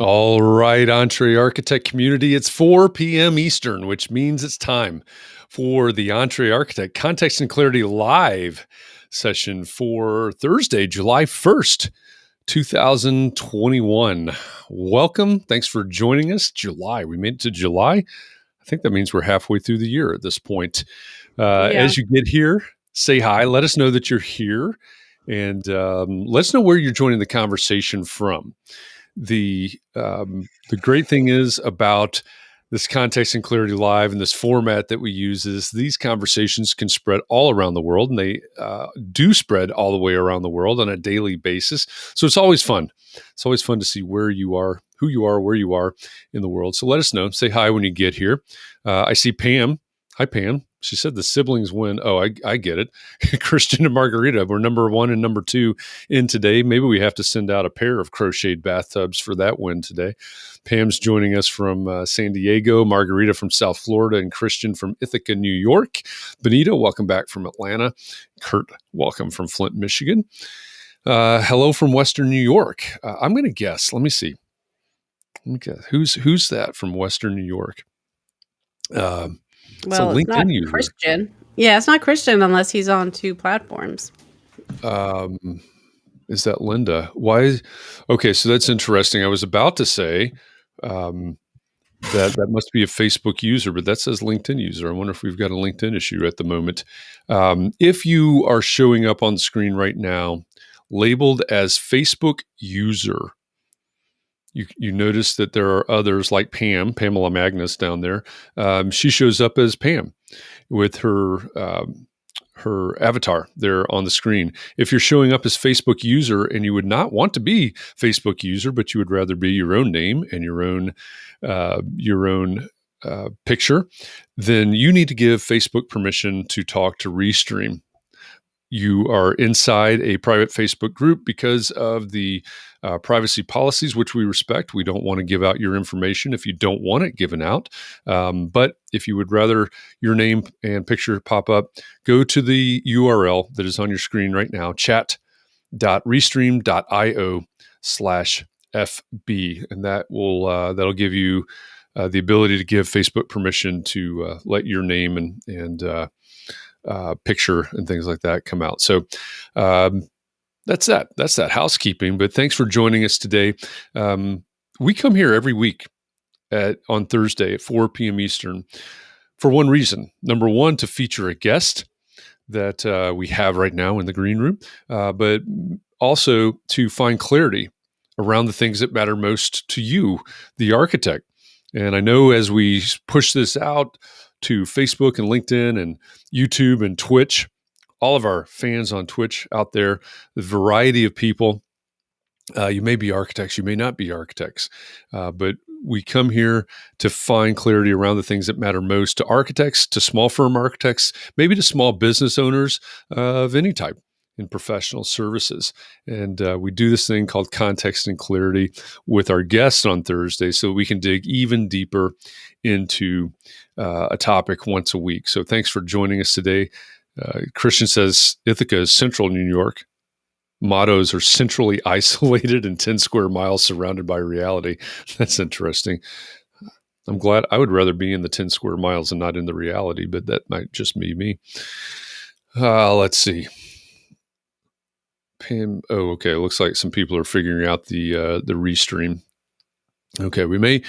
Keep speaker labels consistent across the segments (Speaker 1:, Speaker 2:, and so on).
Speaker 1: All right, Entree Architect community, it's 4 p.m. Eastern, which means it's time for the Entree Architect Context and Clarity Live session for Thursday, July 1st, 2021. Welcome. Thanks for joining us. July. We made it to July. I think that means we're halfway through the year at this point.
Speaker 2: Yeah.
Speaker 1: As you get here, say hi. Let us know that you're here, and let us know where you're joining the conversation from. The great thing is about this Context and Clarity Live and this format that we use is these conversations can spread all around the world, and they do spread all the way around the world on a daily basis. So it's always fun. It's always fun to see where you are, who you are, where you are in the world. So let us know. Say hi when you get here. I see Pam. Hi, Pam. She said the siblings win. Oh, I get it. Christian and Margarita were number 1 and number 2 in today. Maybe we have to send out a pair of crocheted bathtubs for that win today. Pam's joining us from San Diego, Margarita from South Florida, and Christian from Ithaca, New York. Benito, welcome back from Atlanta. Kurt, welcome from Flint, Michigan. Hello from Western New York. I'm going to guess. Let me see. Who's that from Western New York?
Speaker 2: Well, it's not
Speaker 1: user.
Speaker 2: Christian. Yeah, it's not Christian unless he's on 2 platforms.
Speaker 1: Is that Linda? Why? Okay, so that's interesting. I was about to say that must be a Facebook user, but that says LinkedIn user. I wonder if we've got a LinkedIn issue at the moment. If you are showing up on the screen right now, labeled as Facebook user, you notice that there are others like Pamela Magnus down there. She shows up as Pam with her avatar there on the screen. If you're showing up as Facebook user and you would not want to be Facebook user, but you would rather be your own name and your own picture, then you need to give Facebook permission to talk to Restream. You are inside a private Facebook group because of the privacy policies, which we respect. We don't want to give out your information if you don't want it given out. But if you would rather your name and picture pop up, go to the URL that is on your screen right now, chat.restream.io/FB. And that'll give you the ability to give Facebook permission to let your name and picture and things like that come out. So that's that housekeeping. But thanks for joining us today. We come here every week on Thursday at 4 p.m. Eastern for one reason. Number one, to feature a guest that we have right now in the green room, but also to find clarity around the things that matter most to you, the architect. And I know as we push this out to Facebook and LinkedIn and YouTube and Twitch, all of our fans on Twitch out there, the variety of people, you may be architects, you may not be architects, but we come here to find clarity around the things that matter most to architects, to small firm architects, maybe to small business owners of any type in professional services. And we do this thing called Context and Clarity with our guests on Thursday so we can dig even deeper into a topic once a week. So thanks for joining us today. Christian says Ithaca is central New York. Mottos are centrally isolated and 10 square miles surrounded by reality. That's interesting. I'm glad. I would rather be in the 10 square miles and not in the reality, but that might just be me. Let's see. Pam. Oh, okay. It looks like some people are figuring out the Restream. Okay, we may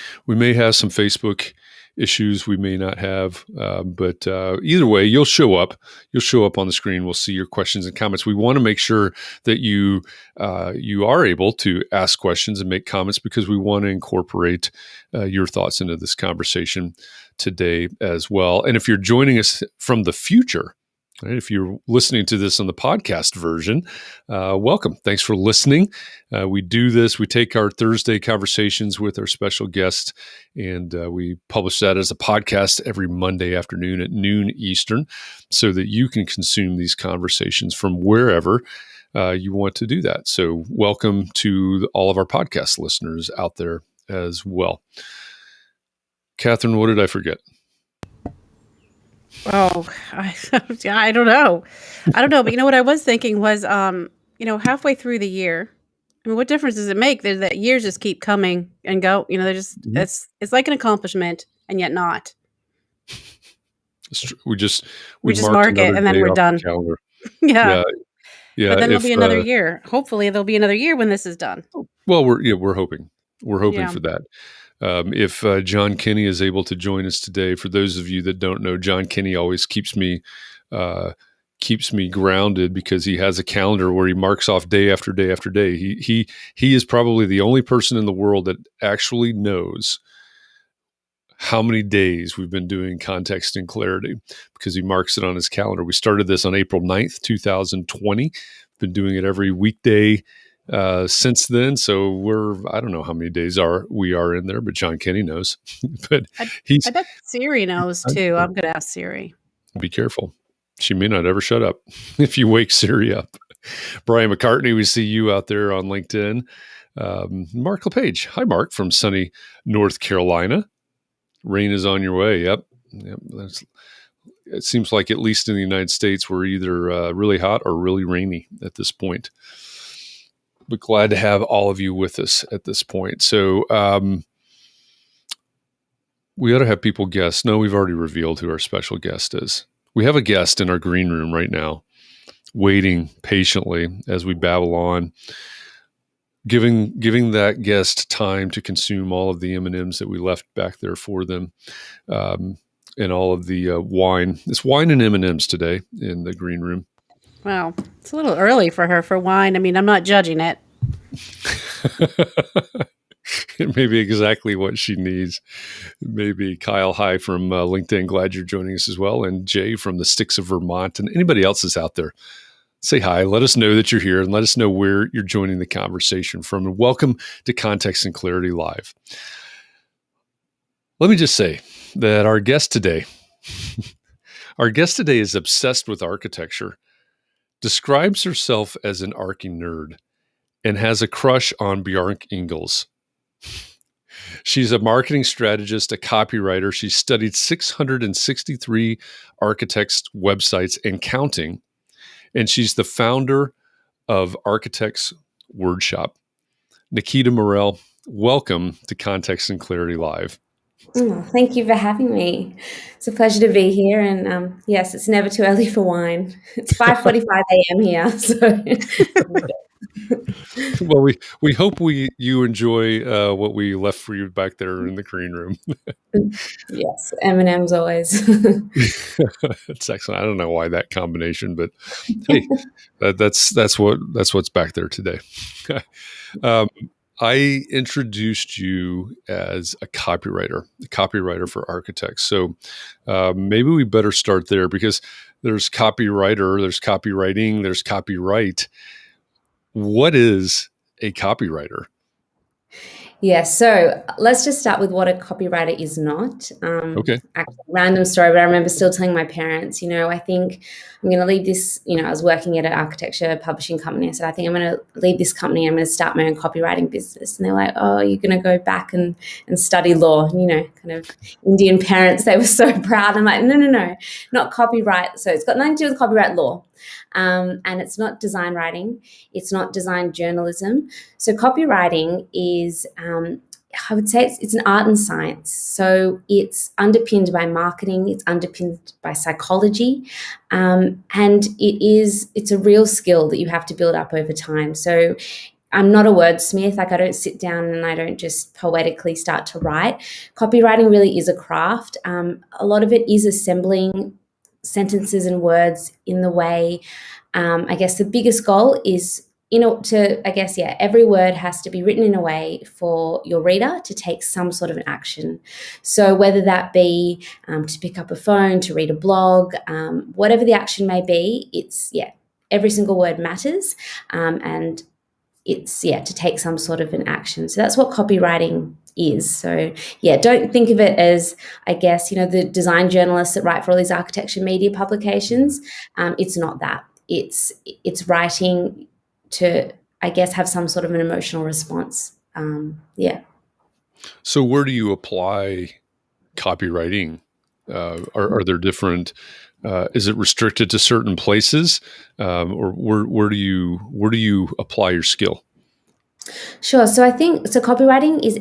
Speaker 1: have some Facebook issues. We may not have, but either way, you'll show up. You'll show up on the screen. We'll see your questions and comments. We want to make sure that you are able to ask questions and make comments because we want to incorporate your thoughts into this conversation today as well. And if you're joining us from the future, right, if you're listening to this on the podcast version, welcome. Thanks for listening. We do this. We take our Thursday conversations with our special guests, and we publish that as a podcast every Monday afternoon at noon Eastern so that you can consume these conversations from wherever you want to do that. So welcome to all of our podcast listeners out there as well. Catherine, what did I forget?
Speaker 2: Oh, I don't know. But you know what I was thinking was, halfway through the year, I mean, what difference does it make that years just keep coming and go? They're just
Speaker 1: Mhm.
Speaker 2: it's like an accomplishment and yet not.
Speaker 1: We
Speaker 2: We just
Speaker 1: marked
Speaker 2: mark it
Speaker 1: another
Speaker 2: and then
Speaker 1: day
Speaker 2: we're
Speaker 1: off the
Speaker 2: done.
Speaker 1: calendar.
Speaker 2: Yeah.
Speaker 1: Yeah, yeah.
Speaker 2: But then there'll
Speaker 1: If
Speaker 2: be another year. Hopefully, there'll be another year when this is done.
Speaker 1: well, we're hoping. We're hoping
Speaker 2: Yeah.
Speaker 1: for that. If John Kinney is able to join us today, for those of you that don't know, John Kinney always uh, keeps me grounded because he has a calendar where he marks off day after day after day. He is probably the only person in the world that actually knows how many days we've been doing context and clarity because he marks it on his calendar. We started this on April 9th, 2020. Been doing it every weekday since then. So I don't know how many days we are in there, but John Kenny knows. But
Speaker 2: I
Speaker 1: he's,
Speaker 2: I bet Siri knows too. I'm gonna ask Siri.
Speaker 1: be careful. She may not ever shut up if you wake Siri up. Brian McCartney, we see you out there on LinkedIn. Mark LePage. Hi, Mark from sunny North Carolina. Rain is on your way. Yep. It seems like, at least in the United States, we're either really hot or really rainy at this point. But glad to have all of you with us at this point. So we ought to have people guess. No, we've already revealed who our special guest is. We have a guest in our green room right now, waiting patiently as we babble on, giving that guest time to consume all of the M&Ms that we left back there for them, and all of the wine. It's wine and M&Ms today in the green room.
Speaker 2: Well, it's a little early for her for wine. I mean, I'm not judging it.
Speaker 1: It may be exactly what she needs. Maybe Kyle, hi from LinkedIn. Glad you're joining us as well. And Jay from the Sticks of Vermont, and anybody else is out there. Say hi. Let us know that you're here and let us know where you're joining the conversation from. And welcome to Context and Clarity Live. Let me just say that our guest today is obsessed with architecture, describes herself as an archi nerd, and has a crush on Bjarke Ingels. She's a marketing strategist, a copywriter. She's studied 663 architects' websites and counting. And she's the founder of Architects Wordshop. Nikita Morell, welcome to Context and Clarity Live.
Speaker 3: Oh, thank you for having me. It's a pleasure to be here. And yes, it's never too early for wine. It's 5:45 a.m. here. So.
Speaker 1: Well, we hope you enjoy what we left for you back there in the green room.
Speaker 3: Yes, M&M's always.
Speaker 1: That's excellent. I don't know why that combination, but hey, that's what's back there today. I introduced you as a copywriter for architects. So maybe we better start there because there's copywriter, there's copywriting, there's copyright. What is a copywriter?
Speaker 3: Yeah, so let's just start with what a copywriter is not.
Speaker 1: Okay.
Speaker 3: Actually, random story, but I remember still telling my parents, I think I'm going to leave this, I was working at an architecture publishing company. I said, I think I'm going to leave this company. I'm going to start my own copywriting business. And they're like, oh, you're going to go back and study law, kind of Indian parents. They were so proud. I'm like, no, not copyright. So it's got nothing to do with copyright law. And it's not design writing. It's not design journalism. So copywriting is, I would say it's an art and science. So it's underpinned by marketing. It's underpinned by psychology. And it's a real skill that you have to build up over time. So I'm not a wordsmith. Like I don't sit down and I don't just poetically start to write. Copywriting really is a craft. A lot of it is assembling sentences and words in the way, I guess the biggest goal is, every word has to be written in a way for your reader to take some sort of an action. So whether that be to pick up a phone, to read a blog, whatever the action may be, every single word matters, and it's, to take some sort of an action. So that's what copywriting is. So don't think of it as, the design journalists that write for all these architecture media publications. It's not that. It's writing to, have some sort of an emotional response.
Speaker 1: So where do you apply copywriting? Are there different? Is it restricted to certain places, or where do you apply your skill?
Speaker 3: Sure. So I think copywriting is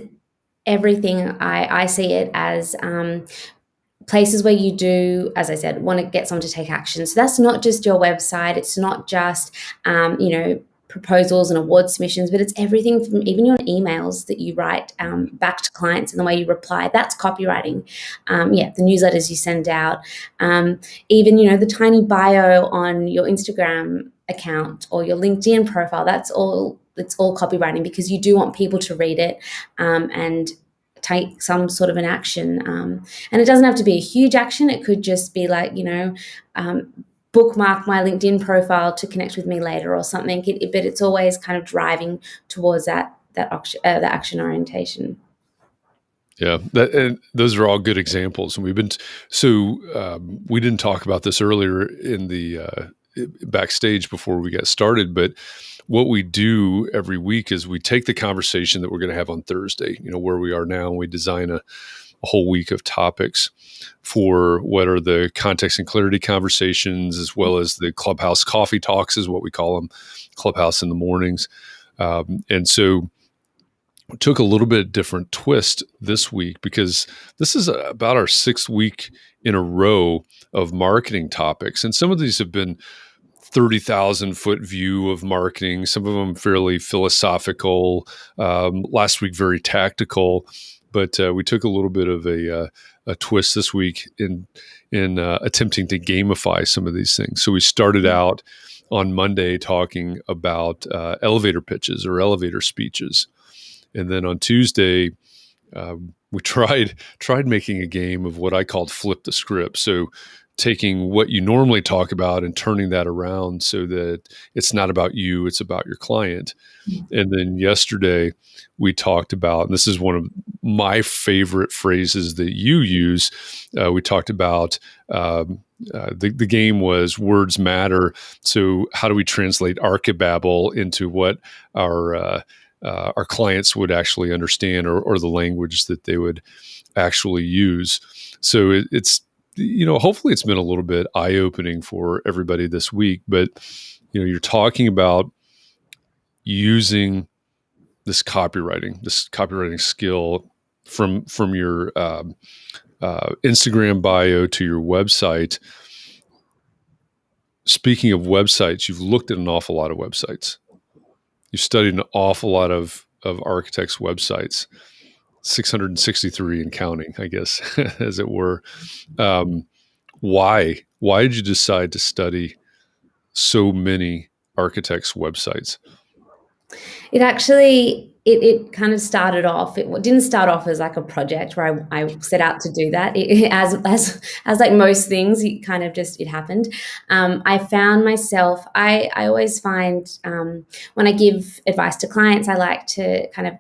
Speaker 3: everything. I see it as places where you do, as I said, want to get someone to take action. So that's not just your website. It's not just, proposals and award submissions, but it's everything from even your emails that you write back to clients and the way you reply. That's copywriting. The newsletters you send out, even, the tiny bio on your Instagram account or your LinkedIn profile. It's all copywriting, because you do want people to read it and take some sort of an action. And it doesn't have to be a huge action. It could just be like, bookmark my LinkedIn profile to connect with me later or something. But it's always kind of driving towards that action orientation.
Speaker 1: Yeah, and those are all good examples. And we didn't talk about this earlier in the backstage before we got started, but what we do every week is we take the conversation that we're going to have on Thursday, where we are now, and we design a whole week of topics for what are the context and clarity conversations, as well as the Clubhouse coffee talks, is what we call them, Clubhouse in the mornings. And so we took a little bit different twist this week, because this is about our 6th week in a row of marketing topics. And some of these have been 30,000 foot view of marketing, some of them fairly philosophical, last week very tactical, but we took a little bit of a twist this week in attempting to gamify some of these things. So we started out on Monday talking about elevator pitches or elevator speeches. And then on Tuesday, we tried making a game of what I called flip the script. So taking what you normally talk about and turning that around so that it's not about you, it's about your client. And then yesterday we talked about, and this is one of my favorite phrases that you use, we talked about the game was words matter. So how do we translate Archi-babble into what our clients would actually understand, or the language that they would actually use? So it's hopefully it's been a little bit eye-opening for everybody this week, but you're talking about using this copywriting skill from your Instagram bio to your website. Speaking of websites, you've looked at an awful lot of websites. You've studied an awful lot of architects' websites, 663 and counting, I guess, as it were. Why did you decide to study so many architects' websites?
Speaker 3: It actually, it kind of started off, it didn't start off as like a project where I set out to do that. As like most things, it happened. I found myself, I always find when I give advice to clients, I like to kind of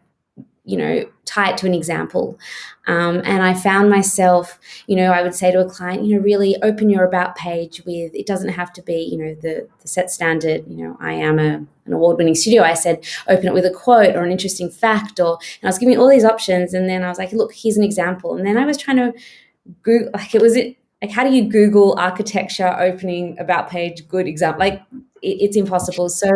Speaker 3: tie it to an example. And I found myself, I would say to a client, really open your about page with, it doesn't have to be, the set standard, I am an award-winning studio. I said, open it with a quote or an interesting fact, and I was giving all these options. And then I was like, look, here's an example. And then I was trying to Google, how do you Google architecture opening about page good example? It's impossible. So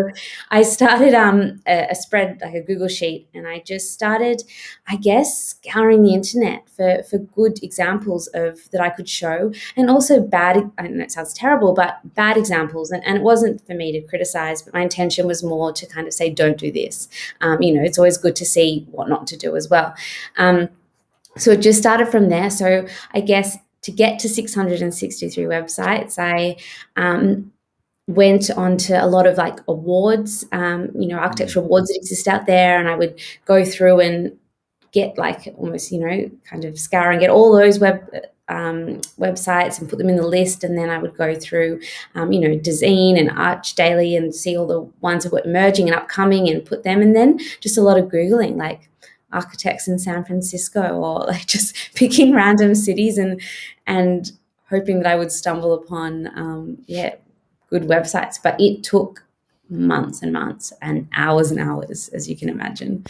Speaker 3: I started a spread, like a Google sheet, and I just started, I guess, scouring the internet for good examples that I could show, and also bad, I know it sounds terrible, but bad examples. And it wasn't for me to criticize, but my intention was more to kind of say, don't do this. It's always good to see what not to do as well. So it just started from there. So I guess to get to 663 websites, I went on to a lot of like awards, architecture awards that exist out there. And I would go through and get like almost, kind of scour and get all those websites and put them in the list. And then I would go through, Design and Arch Daily and see all the ones that were emerging and upcoming and put them. And then just a lot of Googling, like architects in San Francisco, or like just picking random cities and hoping that I would stumble upon, good websites. But it took months and months and hours, as you can imagine.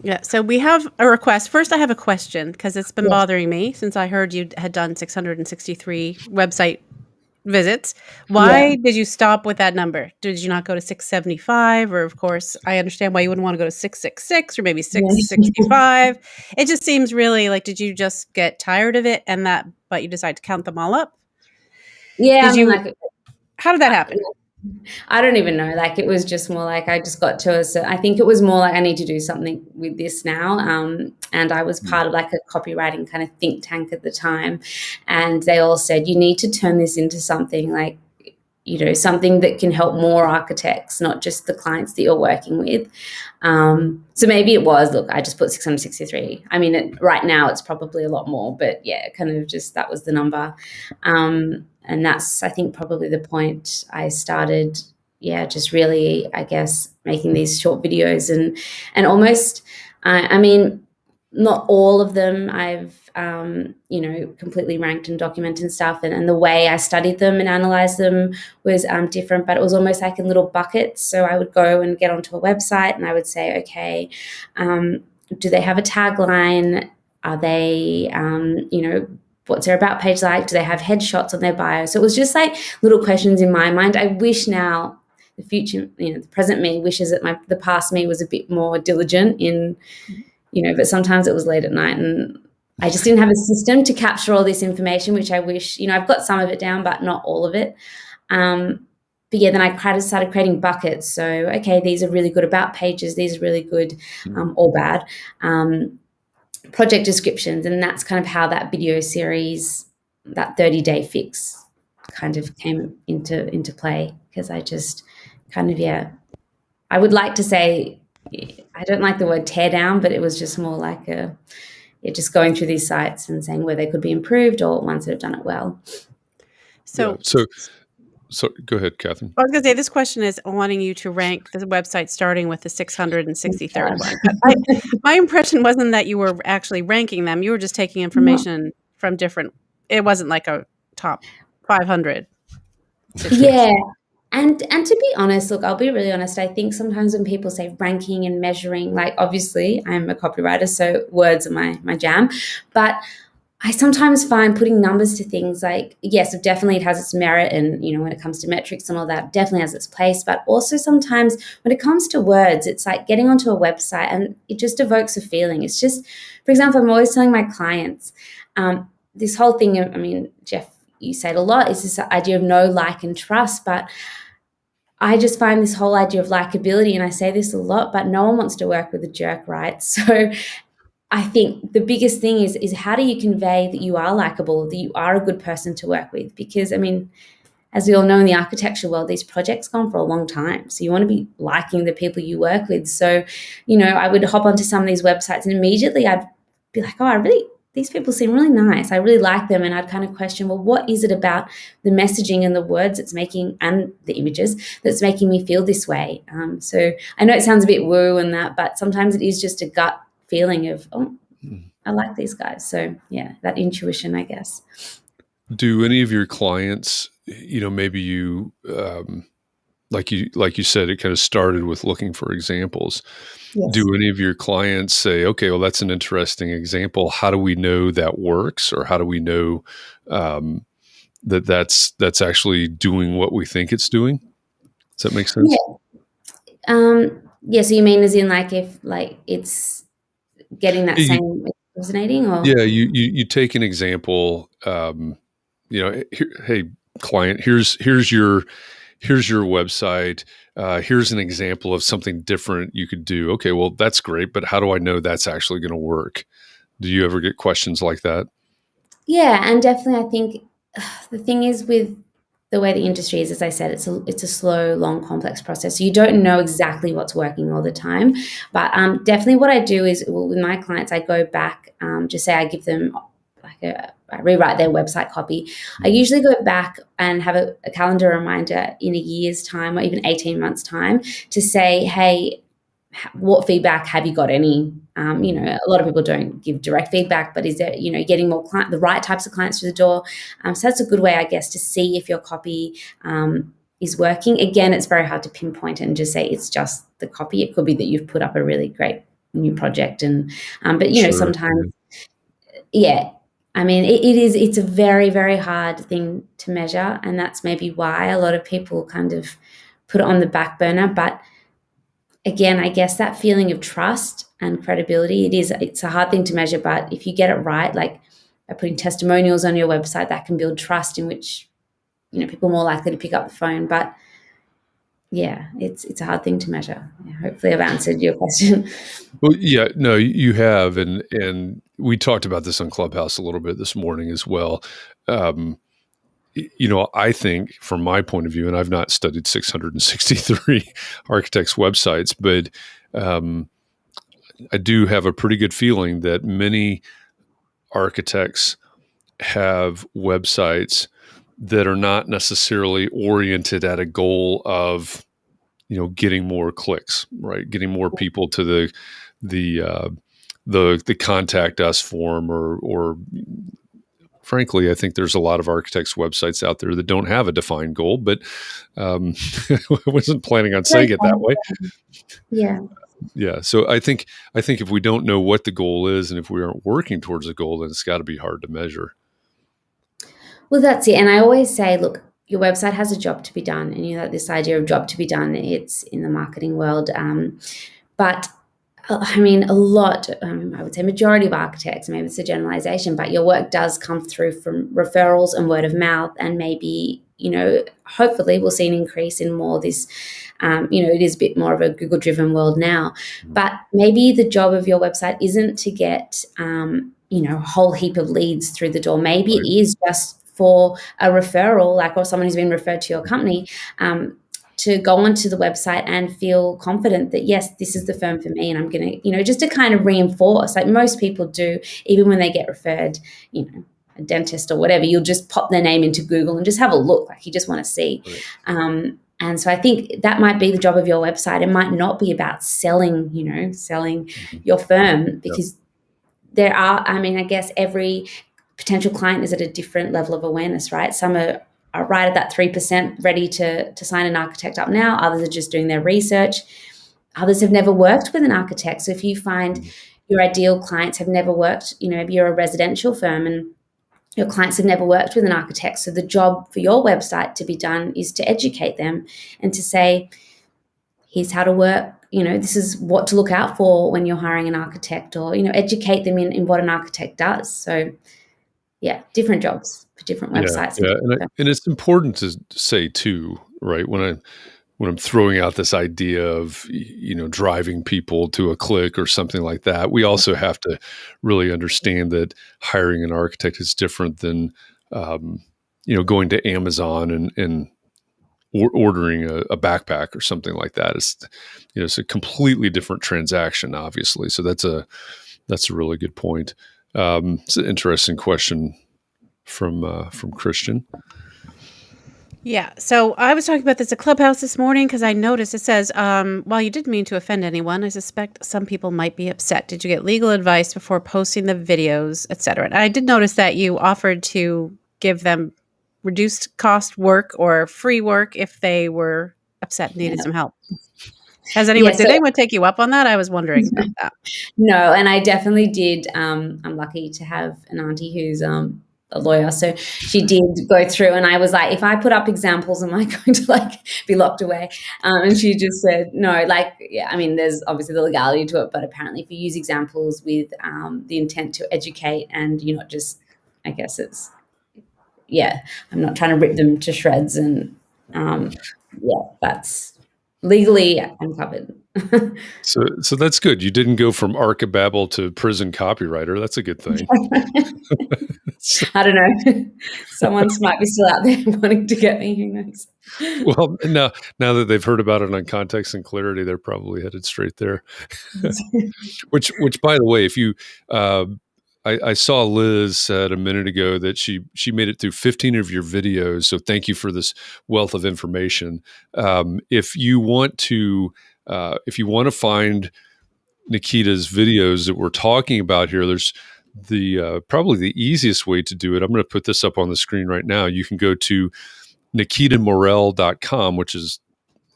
Speaker 2: Yeah. So we have a request. First, I have a question, because it's been bothering me since I heard you had done 663 website visits. Why did you stop with that number? Did you not go to 675? Or, of course, I understand why you wouldn't want to go to 666 or maybe 665. It just seems really like, did you just get tired of it but you decided to count them all up?
Speaker 3: Yeah,
Speaker 2: How did that happen?
Speaker 3: I don't even know. Like, it was just more like I just got to I think it was more like I need to do something with this now. And I was part of like a copywriting kind of think tank at the time. And they all said, you need to turn this into something like, something that can help more architects, not just the clients that you're working with. So maybe it was, look, I just put 663. I mean, right now it's probably a lot more, but yeah, kind of just that was the number. And that's, I think, probably the point I started, just really, I guess, making these short videos and almost, I mean, not all of them I've, completely ranked and documented and stuff. And the way I studied them and analyzed them was different, but it was almost like in little buckets. So I would go and get onto a website and I would say, okay, do they have a tagline? Are they, what's their about page like? Do they have headshots on their bio? So it was just like little questions in my mind. I wish now the future, the present me wishes that the past me was a bit more diligent in, but sometimes it was late at night and I just didn't have a system to capture all this information, which I wish, I've got some of it down, but not all of it. But yeah, then I started creating buckets. So, okay, these are really good about pages. These are really good or bad. Project descriptions, and that's kind of how that video series, that 30-day fix, kind of came into play, because I just kind of I would like to say, I don't like the word tear down, but it was just more like just going through these sites and saying where they could be improved or ones that have done it well.
Speaker 1: So go ahead, Katharine.
Speaker 2: I was going to say, this question is wanting you to rank the website starting with the 663rd one. My impression wasn't that you were actually ranking them. You were just taking information from different. It wasn't like a top 500 situation.
Speaker 3: Yeah. And to be honest, look, I'll be really honest. I think sometimes when people say ranking and measuring, like, obviously I'm a copywriter, so words are my jam. But I sometimes find putting numbers to things, like, yes, definitely it has its merit, and when it comes to metrics and all that, definitely has its place. But also sometimes when it comes to words, it's like getting onto a website and it just evokes a feeling. It's just, for example, I'm always telling my clients, this whole thing, I mean, Jeff, you say it a lot, is this idea of know, like, and trust. But I just find this whole idea of likability, and I say this a lot, but no one wants to work with a jerk, right? So I think the biggest thing is how do you convey that you are likable, that you are a good person to work with? Because, I mean, as we all know in the architecture world, these projects go on for a long time. So you want to be liking the people you work with. So, I would hop onto some of these websites and immediately I'd be like, these people seem really nice. I really like them. And I'd kind of question, well, what is it about the messaging and the words it's making, and the images, that's making me feel this way? So I know it sounds a bit woo and that, but sometimes it is just a gut feeling of, I like these guys. So yeah, that intuition, I guess.
Speaker 1: Do any of your clients, maybe you, like you said, it kind of started with looking for examples. Yes. Do any of your clients say, okay, well, that's an interesting example. How do we know that works? Or how do we know that's actually doing what we think it's doing? Does that make sense?
Speaker 3: Yeah. So you mean as in, like, if like it's getting that same resonating? Or
Speaker 1: yeah, you take an example. Hey, client, here's your website. Here's an example of something different you could do. Okay, well, that's great, but how do I know that's actually going to work? Do you ever get questions like that?
Speaker 3: Yeah, and definitely, I think the thing is with the way the industry is, as I said, it's a slow, long, complex process. So you don't know exactly what's working all the time. But definitely what I do is, with my clients, I go back, just say I give them I rewrite their website copy. I usually go back and have a calendar reminder in a year's time or even 18 months' time to say, hey, what feedback have you got? Any, a lot of people don't give direct feedback, but is there, getting more the right types of clients through the door? So that's a good way, I guess, to see if your copy is working. Again, it's very hard to pinpoint and just say it's just the copy. It could be that you've put up a really great new project, but
Speaker 1: Sure.
Speaker 3: sometimes, yeah. I mean, it's a very, very hard thing to measure. And that's maybe why a lot of people kind of put it on the back burner. But again, I guess that feeling of trust and credibility, it's a hard thing to measure. But if you get it right, like by putting testimonials on your website, that can build trust in which, people are more likely to pick up the phone. But yeah, it's a hard thing to measure. Yeah, hopefully I've answered your question.
Speaker 1: Well, yeah, no, you have, and we talked about this on Clubhouse a little bit this morning as well. I think from my point of view, and I've not studied 663 architects' websites, but I do have a pretty good feeling that many architects have websites that are not necessarily oriented at a goal of, getting more clicks, right? Getting more people to the contact us form, or frankly, I think there's a lot of architects' websites out there that don't have a defined goal, but I wasn't planning on saying it that way.
Speaker 3: Yeah.
Speaker 1: Yeah. So I think if we don't know what the goal is, and if we aren't working towards a goal, then it's got to be hard to measure.
Speaker 3: Well, that's it. And I always say, look, your website has a job to be done. And this idea of job to be done, it's in the marketing world. But I mean, a lot, I would say majority of architects, maybe it's a generalization, but your work does come through from referrals and word of mouth. And maybe, hopefully we'll see an increase in more this, it is a bit more of a Google-driven world now. But maybe the job of your website isn't to get, a whole heap of leads through the door. Maybe it is just for a referral, or someone who's been referred to your company, to go onto the website and feel confident that, yes, this is the firm for me, and I'm going to, just to kind of reinforce, like most people do, even when they get referred, a dentist or whatever, you'll just pop their name into Google and just have a look, like you just want to see. Right. And so I think that might be the job of your website. It might not be about selling your firm, because there are, I guess every potential client is at a different level of awareness, right? Some are right at that 3% ready to sign an architect up now. Others are just doing their research. Others have never worked with an architect. So if you find your ideal clients have never worked, maybe you're a residential firm and your clients have never worked with an architect. So the job for your website to be done is to educate them and to say, here's how to work. This is what to look out for when you're hiring an architect, or, educate them in what an architect does. So yeah, different jobs for different websites.
Speaker 1: Yeah. And it's important to say too, right? When I'm throwing out this idea of, driving people to a click or something like that, we also have to really understand that hiring an architect is different than, going to Amazon and ordering a backpack or something like that. It's a completely different transaction, obviously. So that's a really good point. It's an interesting question from Christian.
Speaker 2: Yeah. So I was talking about this at Clubhouse this morning because I noticed it says, while you didn't mean to offend anyone, I suspect some people might be upset. Did you get legal advice before posting the videos, et cetera? And I did notice that you offered to give them reduced cost work or free work if they were upset and needed some help. Did anyone take you up on that? I was wondering about that.
Speaker 3: No, and I definitely did. I'm lucky to have an auntie who's a lawyer, so she did go through, and I was like, if I put up examples, am I going to be locked away? And she just said, no, there's obviously the legality to it, but apparently if you use examples with the intent to educate and you're not just, I guess it's, I'm not trying to rip them to shreds, and that's legally I'm covered.
Speaker 1: So that's good. You didn't go from Archi-babble to prison copywriter. That's a good thing.
Speaker 3: I don't know. Someone might be still out there wanting to get me. Who knows?
Speaker 1: Well, now that they've heard about it on Context and Clarity, they're probably headed straight there. Which, by the way, if you, I saw Liz said a minute ago that she made it through 15 of your videos. So thank you for this wealth of information. If you want to find Nikita's videos that we're talking about here, there's probably the easiest way to do it. I'm going to put this up on the screen right now. You can go to nikitamorell.com, which is,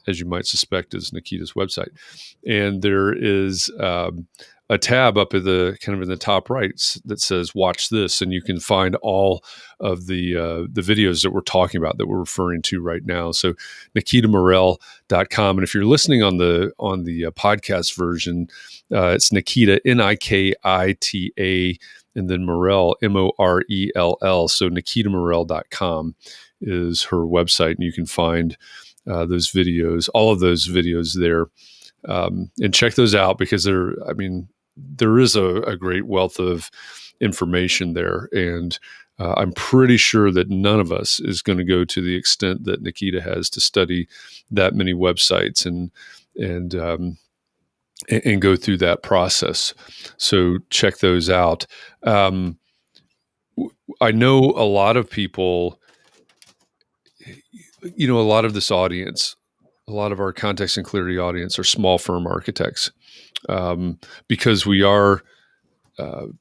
Speaker 1: as you might suspect, is Nikita's website. And there is a a tab up at the kind of in the top right that says "Watch this," and you can find all of the videos that we're talking about, that we're referring to right now. So NikitaMorell.com, and if you're listening on the podcast version, it's Nikita, Nikita, and then Morell, Morell. So NikitaMorell.com is her website, and you can find those videos, all of those videos there, and check those out, because there is a great wealth of information there, and I'm pretty sure that none of us is going to go to the extent that Nikita has to study that many websites and go through that process. So check those out. I know a lot of people, a lot of this audience, a lot of our context and clarity audience are small firm architects, because we are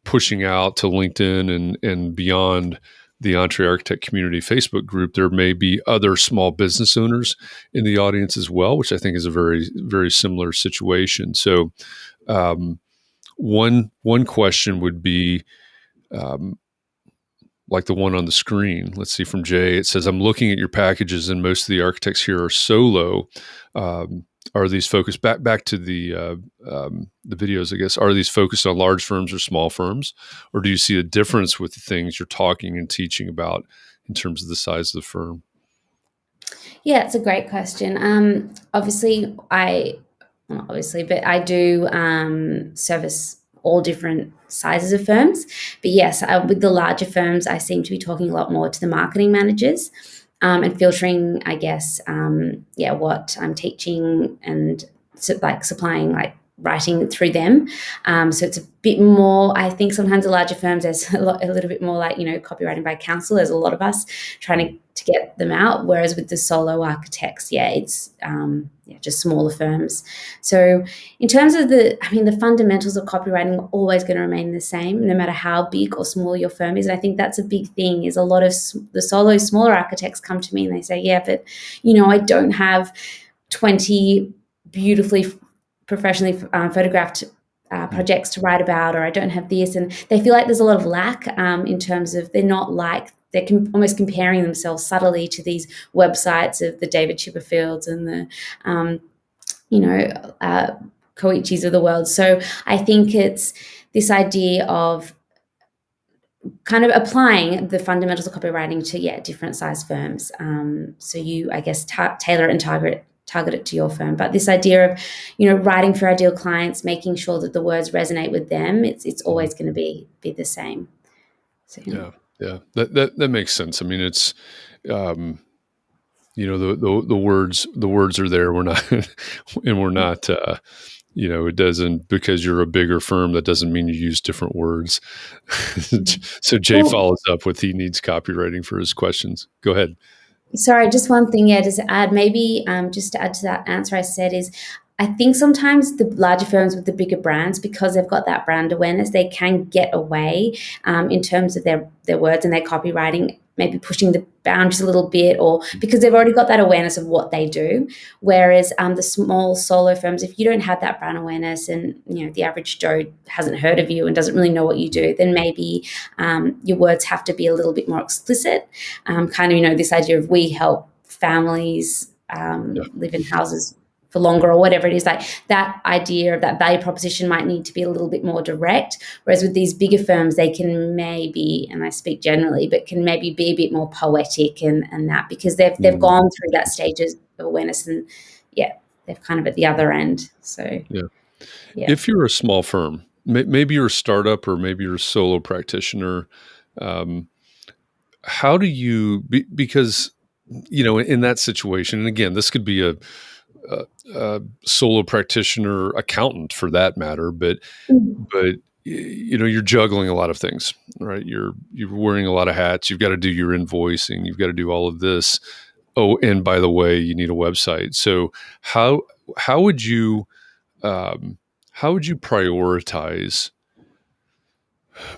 Speaker 1: pushing out to LinkedIn and beyond the Entre Architect Community Facebook group. There may be other small business owners in the audience as well, which I think is a very, very similar situation. So one question would be, like the one on the screen. Let's see, from Jay. It says, "I'm looking at your packages, and most of the architects here are solo. Are these focused back to the videos? I guess, are these focused on large firms or small firms, or do you see a difference with the things you're talking and teaching about in terms of the size of the firm?"
Speaker 3: Yeah, it's a great question. But I do service all different sizes of firms. But yes, with the larger firms, I seem to be talking a lot more to the marketing managers, and filtering, I guess, what I'm teaching, and supplying writing through them. So it's a bit more, I think sometimes the larger firms, there's a little bit more copywriting by counsel. There's a lot of us trying to get them out. Whereas with the solo architects, it's just smaller firms. So in terms of the fundamentals of copywriting are always going to remain the same, no matter how big or small your firm is. And I think that's a big thing, is a lot of the smaller architects come to me and they say, yeah, but, I don't have 20 beautifully professionally photographed projects to write about, or I don't have this, and they feel like there's a lot of lack in terms of they're almost comparing themselves subtly to these websites of the David Chipperfields and the Koichis of the world. So I think it's this idea of kind of applying the fundamentals of copywriting to different size firms. So you, I guess, tailor it and target it to your firm. But this idea of, writing for ideal clients, making sure that the words resonate with them, it's always going to be the same. So,
Speaker 1: yeah, that makes sense. I mean, it's the words are there. We're not, and we're not. It doesn't, because you're a bigger firm, that doesn't mean you use different words. So Jay follows up with, he needs copywriting for his questions. Go ahead.
Speaker 3: Sorry, just one thing, just to add, maybe just to add to that answer I said, is I think sometimes the larger firms with the bigger brands, because they've got that brand awareness, they can get away in terms of their words and their copywriting, maybe pushing the boundaries a little bit, or because they've already got that awareness of what they do. Whereas the small solo firms, if you don't have that brand awareness, and the average Joe hasn't heard of you and doesn't really know what you do, then maybe your words have to be a little bit more explicit. This idea of, we help families live in houses for longer, or whatever it is, like that idea of that value proposition might need to be a little bit more direct. Whereas with these bigger firms, they can maybe, and I speak generally, but can maybe be a bit more poetic and that, because they've gone through that stage of awareness, and they're kind of at the other end. So
Speaker 1: if you're a small firm, maybe you're a startup, or maybe you're a solo practitioner, how do you, because in that situation, and again, this could be a solo practitioner accountant for that matter, but you're juggling a lot of things, right? You're wearing a lot of hats. You've got to do your invoicing. You've got to do all of this. Oh, and by the way, you need a website. So how would you prioritize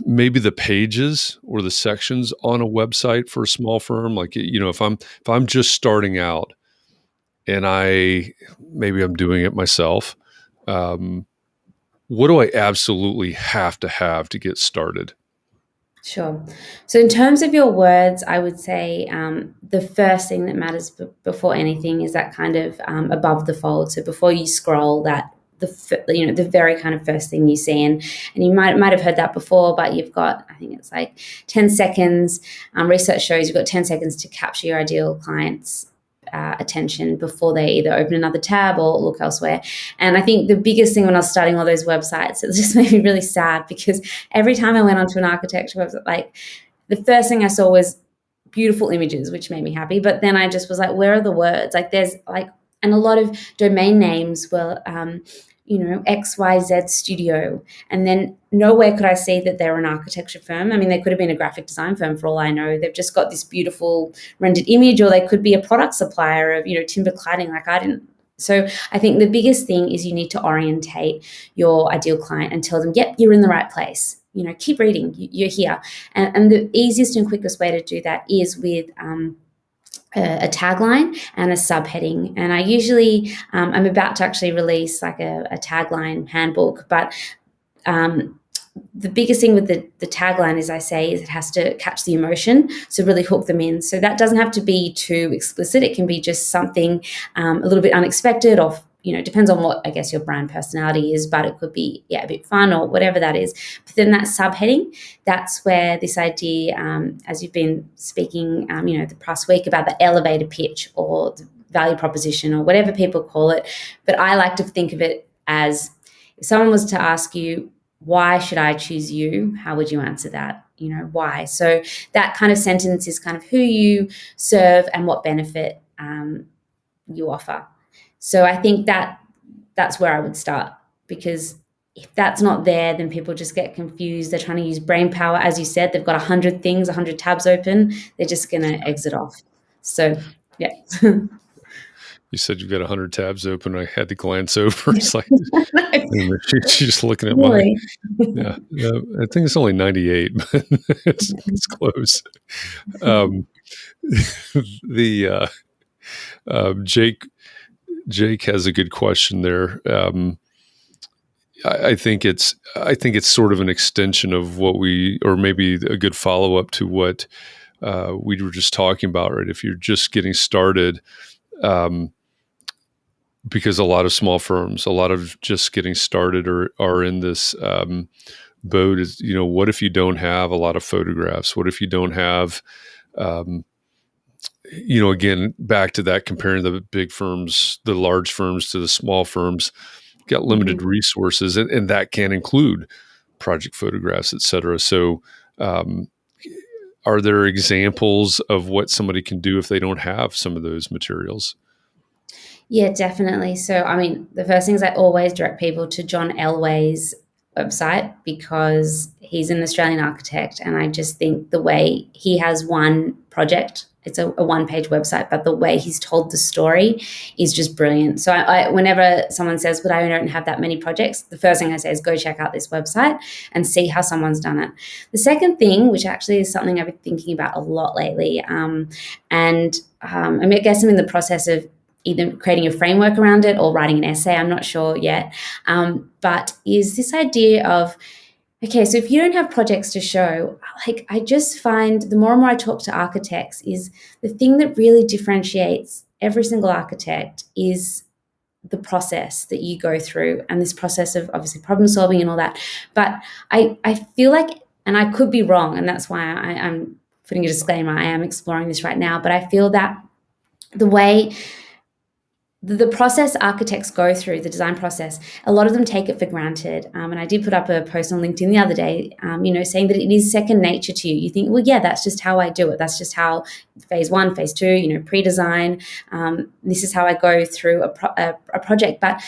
Speaker 1: maybe the pages or the sections on a website for a small firm? Like, if I'm just starting out, and maybe I'm doing it myself, what do I absolutely have to get started?
Speaker 3: Sure. So in terms of your words, I would say the first thing that matters before anything is that kind of above the fold. So before you scroll, the very kind of first thing you see, and you might have heard that before, but you've got, I think it's like 10 seconds. Research shows you've got 10 seconds to capture your ideal client's attention before they either open another tab or look elsewhere. And I think the biggest thing when I was starting all those websites, it just made me really sad, because every time I went onto an architecture website, like the first thing I saw was beautiful images, which made me happy. But then I just was like, where are the words? Like there's like, and a lot of domain names were, XYZ Studio. And then nowhere could I see that they're an architecture firm. I mean, they could have been a graphic design firm for all I know. They've just got this beautiful rendered image, or they could be a product supplier of, timber cladding. Like I didn't. So I think the biggest thing is you need to orientate your ideal client and tell them, yep, you're in the right place. Keep reading, you're here. And the easiest and quickest way to do that is with a tagline and a subheading. And I usually, I'm about to actually release like a tagline handbook, but the biggest thing with the tagline, as I say, is it has to catch the emotion, so really hook them in. So that doesn't have to be too explicit. It can be just something a little bit unexpected, or depends on what I guess your brand personality is, but it could be a bit fun or whatever that is. But then that subheading, that's where this idea, as you've been speaking, the past week, about the elevator pitch or the value proposition or whatever people call it. But I like to think of it as, if someone was to ask you, why should I choose you? How would you answer that? Why? So that kind of sentence is kind of who you serve and what benefit you offer. So I think that's where I would start, because if that's not there, then people just get confused. They're trying to use brain power. As you said, they've got 100 things, 100 tabs open. They're just going to exit off. So, yeah.
Speaker 1: You said you've got 100 tabs open. I had to glance over. It's like, she's just looking at
Speaker 3: Really?
Speaker 1: yeah. I think it's only 98, but it's close. Jake has a good question there. I think it's sort of an extension of what or maybe a good follow up to what we were just talking about, right? If you're just getting started, because a lot of small firms, a lot of just getting started are in this boat is, what if you don't have a lot of photographs? What if you don't have, again, back to that, comparing the big firms, the large firms to the small firms, got limited resources, and that can include project photographs, et cetera. So are there examples of what somebody can do if they don't have some of those materials?
Speaker 3: Yeah, definitely. So, I mean, the first thing is I always direct people to John Elway's website, because he's an Australian architect, and I just think the way he has one project, it's a one-page website, but the way he's told the story is just brilliant. So I whenever someone says, but I don't have that many projects, the first thing I say is go check out this website and see how someone's done it. The second thing, which actually is something I've been thinking about a lot lately, I guess I'm in the process of either creating a framework around it or writing an essay, I'm not sure yet, but is this idea of, okay, so if you don't have projects to show, like I just find the more and more I talk to architects, is the thing that really differentiates every single architect is the process that you go through, and this process of obviously problem solving and all that. But I feel like, and I could be wrong, and that's why I'm putting a disclaimer, I am exploring this right now, but I feel that the way the process architects go through, the design process, a lot of them take it for granted. And I did put up a post on LinkedIn the other day, saying that it is second nature to you. You think, well, yeah, that's just how I do it. That's just how phase 1, phase 2, pre-design. This is how I go through a project. But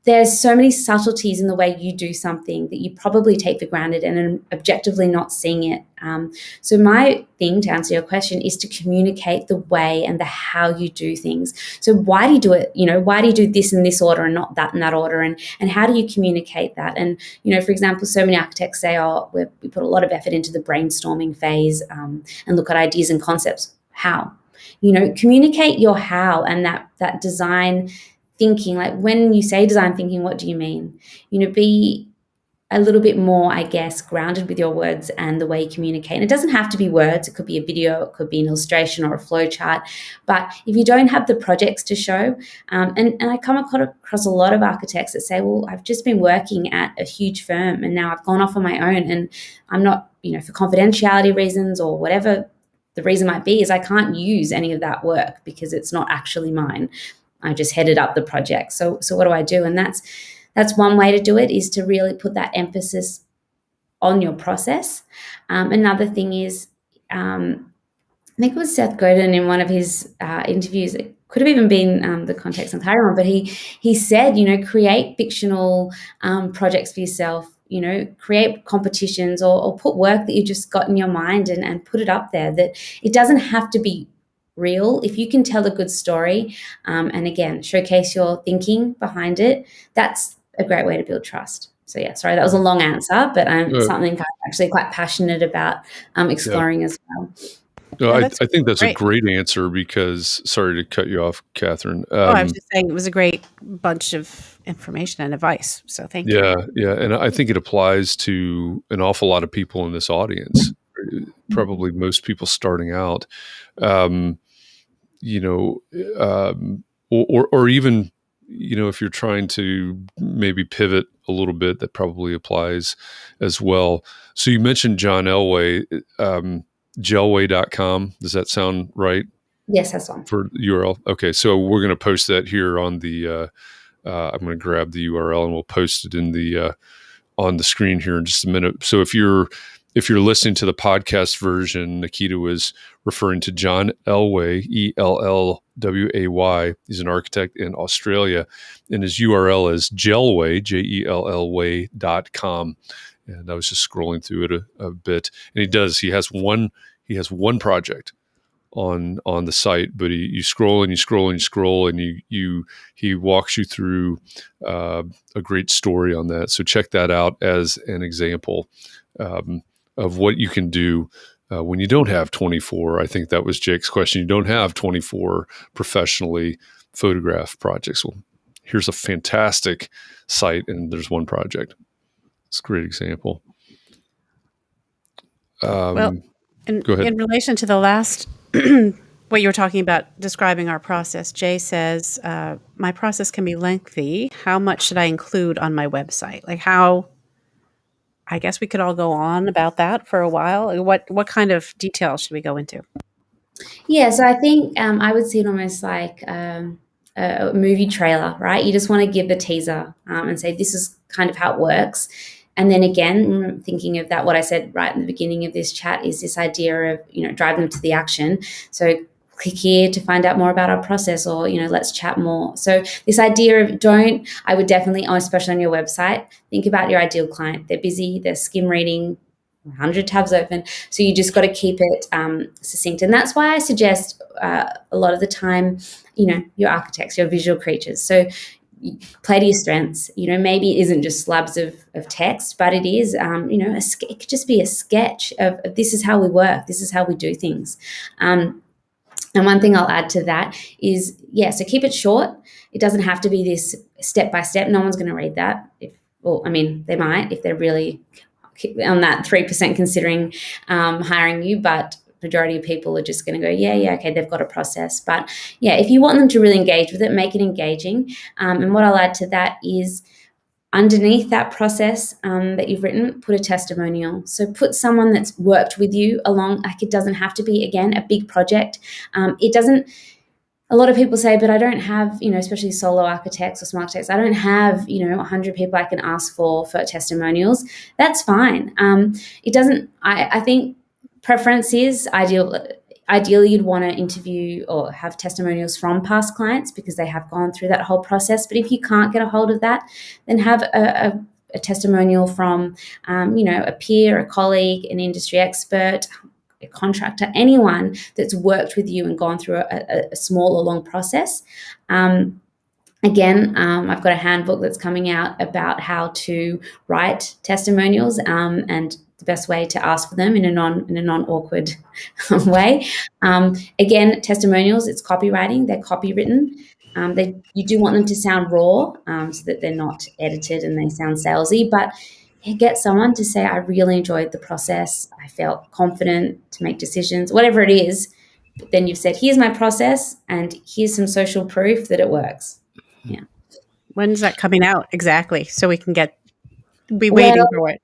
Speaker 3: there's so many subtleties in the way you do something that you probably take for granted and objectively not seeing it. So my thing, to answer your question, is to communicate the way and the how you do things. So why do you do it? Why do you do this in this order and not that in that order? And how do you communicate that? And, for example, so many architects say, we put a lot of effort into the brainstorming phase and look at ideas and concepts. How? Communicate your how and that design thinking. Like when you say design thinking, what do you mean? Be a little bit more, I guess, grounded with your words and the way you communicate. And it doesn't have to be words. It could be a video, it could be an illustration or a flow chart. But if you don't have the projects to show, and I come across a lot of architects that say, well, I've just been working at a huge firm and now I've gone off on my own and I'm not, for confidentiality reasons or whatever the reason might be, is I can't use any of that work because it's not actually mine. I just headed up the project. So what do I do? And that's one way to do it, is to really put that emphasis on your process. Another thing is, I think it was Seth Godin in one of his interviews. It could have even been the context I'm carrying on, but he said, create fictional projects for yourself. Create competitions or put work that you just got in your mind and put it up there. That it doesn't have to be real. If you can tell a good story, and again, showcase your thinking behind it, that's a great way to build trust. So yeah, sorry, that was a long answer, but something I'm actually quite passionate about exploring as well.
Speaker 1: No, I think that's great. A great answer because, sorry to cut you off, Katharine.
Speaker 2: I was just saying it was a great bunch of information and advice. So thank you.
Speaker 1: Yeah. And I think it applies to an awful lot of people in this audience, probably most people starting out, or even, if you're trying to maybe pivot a little bit, that probably applies as well. So you mentioned John Elway, gelway.com. Does that sound right?
Speaker 3: Yes, that's one.
Speaker 1: For URL. Okay. So we're going to post that here on the, I'm going to grab the URL and we'll post it in the, on the screen here in just a minute. So if you're listening to the podcast version, Nikita was referring to John Elway, Ellway. He's an architect in Australia, and his URL is gelway, GELLway.com. And I was just scrolling through it a bit, and he has one project on the site, but you scroll and you scroll and you scroll, and he walks you through a great story on that. So check that out as an example of what you can do when you don't have 24. I think that was Jake's question. You don't have 24 professionally photographed projects. Well, here's a fantastic site, and there's one project. It's a great example.
Speaker 2: Go ahead. In relation to the last, what you were talking about, describing our process, Jay says, my process can be lengthy. How much should I include on my website? I guess we could all go on about that for a while. What kind of details should we go into?
Speaker 3: Yeah, so I think I would see it almost like a movie trailer, right? You just want to give the teaser and say, this is kind of how it works. And then again, thinking of that, what I said right in the beginning of this chat is this idea of, drive them to the action. So click here to find out more about our process, or, let's chat more. So this idea of I would definitely, especially on your website, think about your ideal client. They're busy, they're skim reading, 100 tabs open. So you just got to keep it succinct. And that's why I suggest a lot of the time, your architects, your visual creatures. So play to your strengths. Maybe it isn't just slabs of text, but it is, it could just be a sketch of this is how we work. This is how we do things. And one thing I'll add to that is, so keep it short. It doesn't have to be this step by step. No one's going to read that. They might if they're really on that 3% considering hiring you, but majority of people are just going to go, okay, they've got a process. But if you want them to really engage with it, make it engaging. And what I'll add to that is, underneath that process that you've written, put a testimonial. So put someone that's worked with you along. It doesn't have to be, again, a big project. A lot of people say, but I don't have, especially solo architects or small architects, I don't have, 100 people I can ask for testimonials. That's fine. I think preference is ideally you'd want to interview or have testimonials from past clients because they have gone through that whole process. But if you can't get a hold of that, then have a testimonial from, a peer, a colleague, an industry expert, a contractor, anyone that's worked with you and gone through a small or long process. Again, I've got a handbook that's coming out about how to write testimonials and the best way to ask for them in a non-awkward way. Again, testimonials, it's copywriting. They're copywritten. You do want them to sound raw so that they're not edited and they sound salesy. But get someone to say, I really enjoyed the process. I felt confident to make decisions, whatever it is. But then you've said, here's my process and here's some social proof that it works. Yeah.
Speaker 2: When's that coming out exactly? So we can be
Speaker 3: Well,
Speaker 2: waiting for it.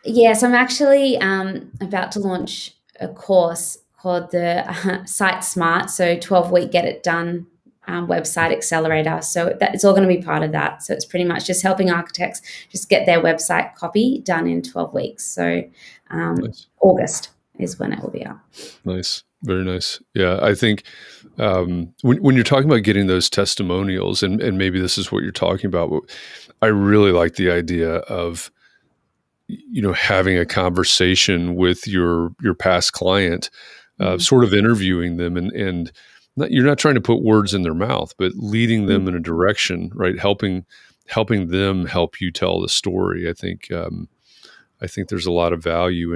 Speaker 3: yes, I'm actually about to launch a course called the Site Smart. So 12-week Get It Done website accelerator. So it's all going to be part of that. So it's pretty much just helping architects just get their website copy done in 12 weeks. So
Speaker 1: Nice.
Speaker 3: August is when it will be out.
Speaker 1: Nice. Very nice. Yeah. I think when you're talking about getting those testimonials, and maybe this is what you're talking about, I really like the idea of, having a conversation with your past client, sort of interviewing them, and you're not trying to put words in their mouth, but leading them in a direction, right? Helping them help you tell the story. I think there's a lot of value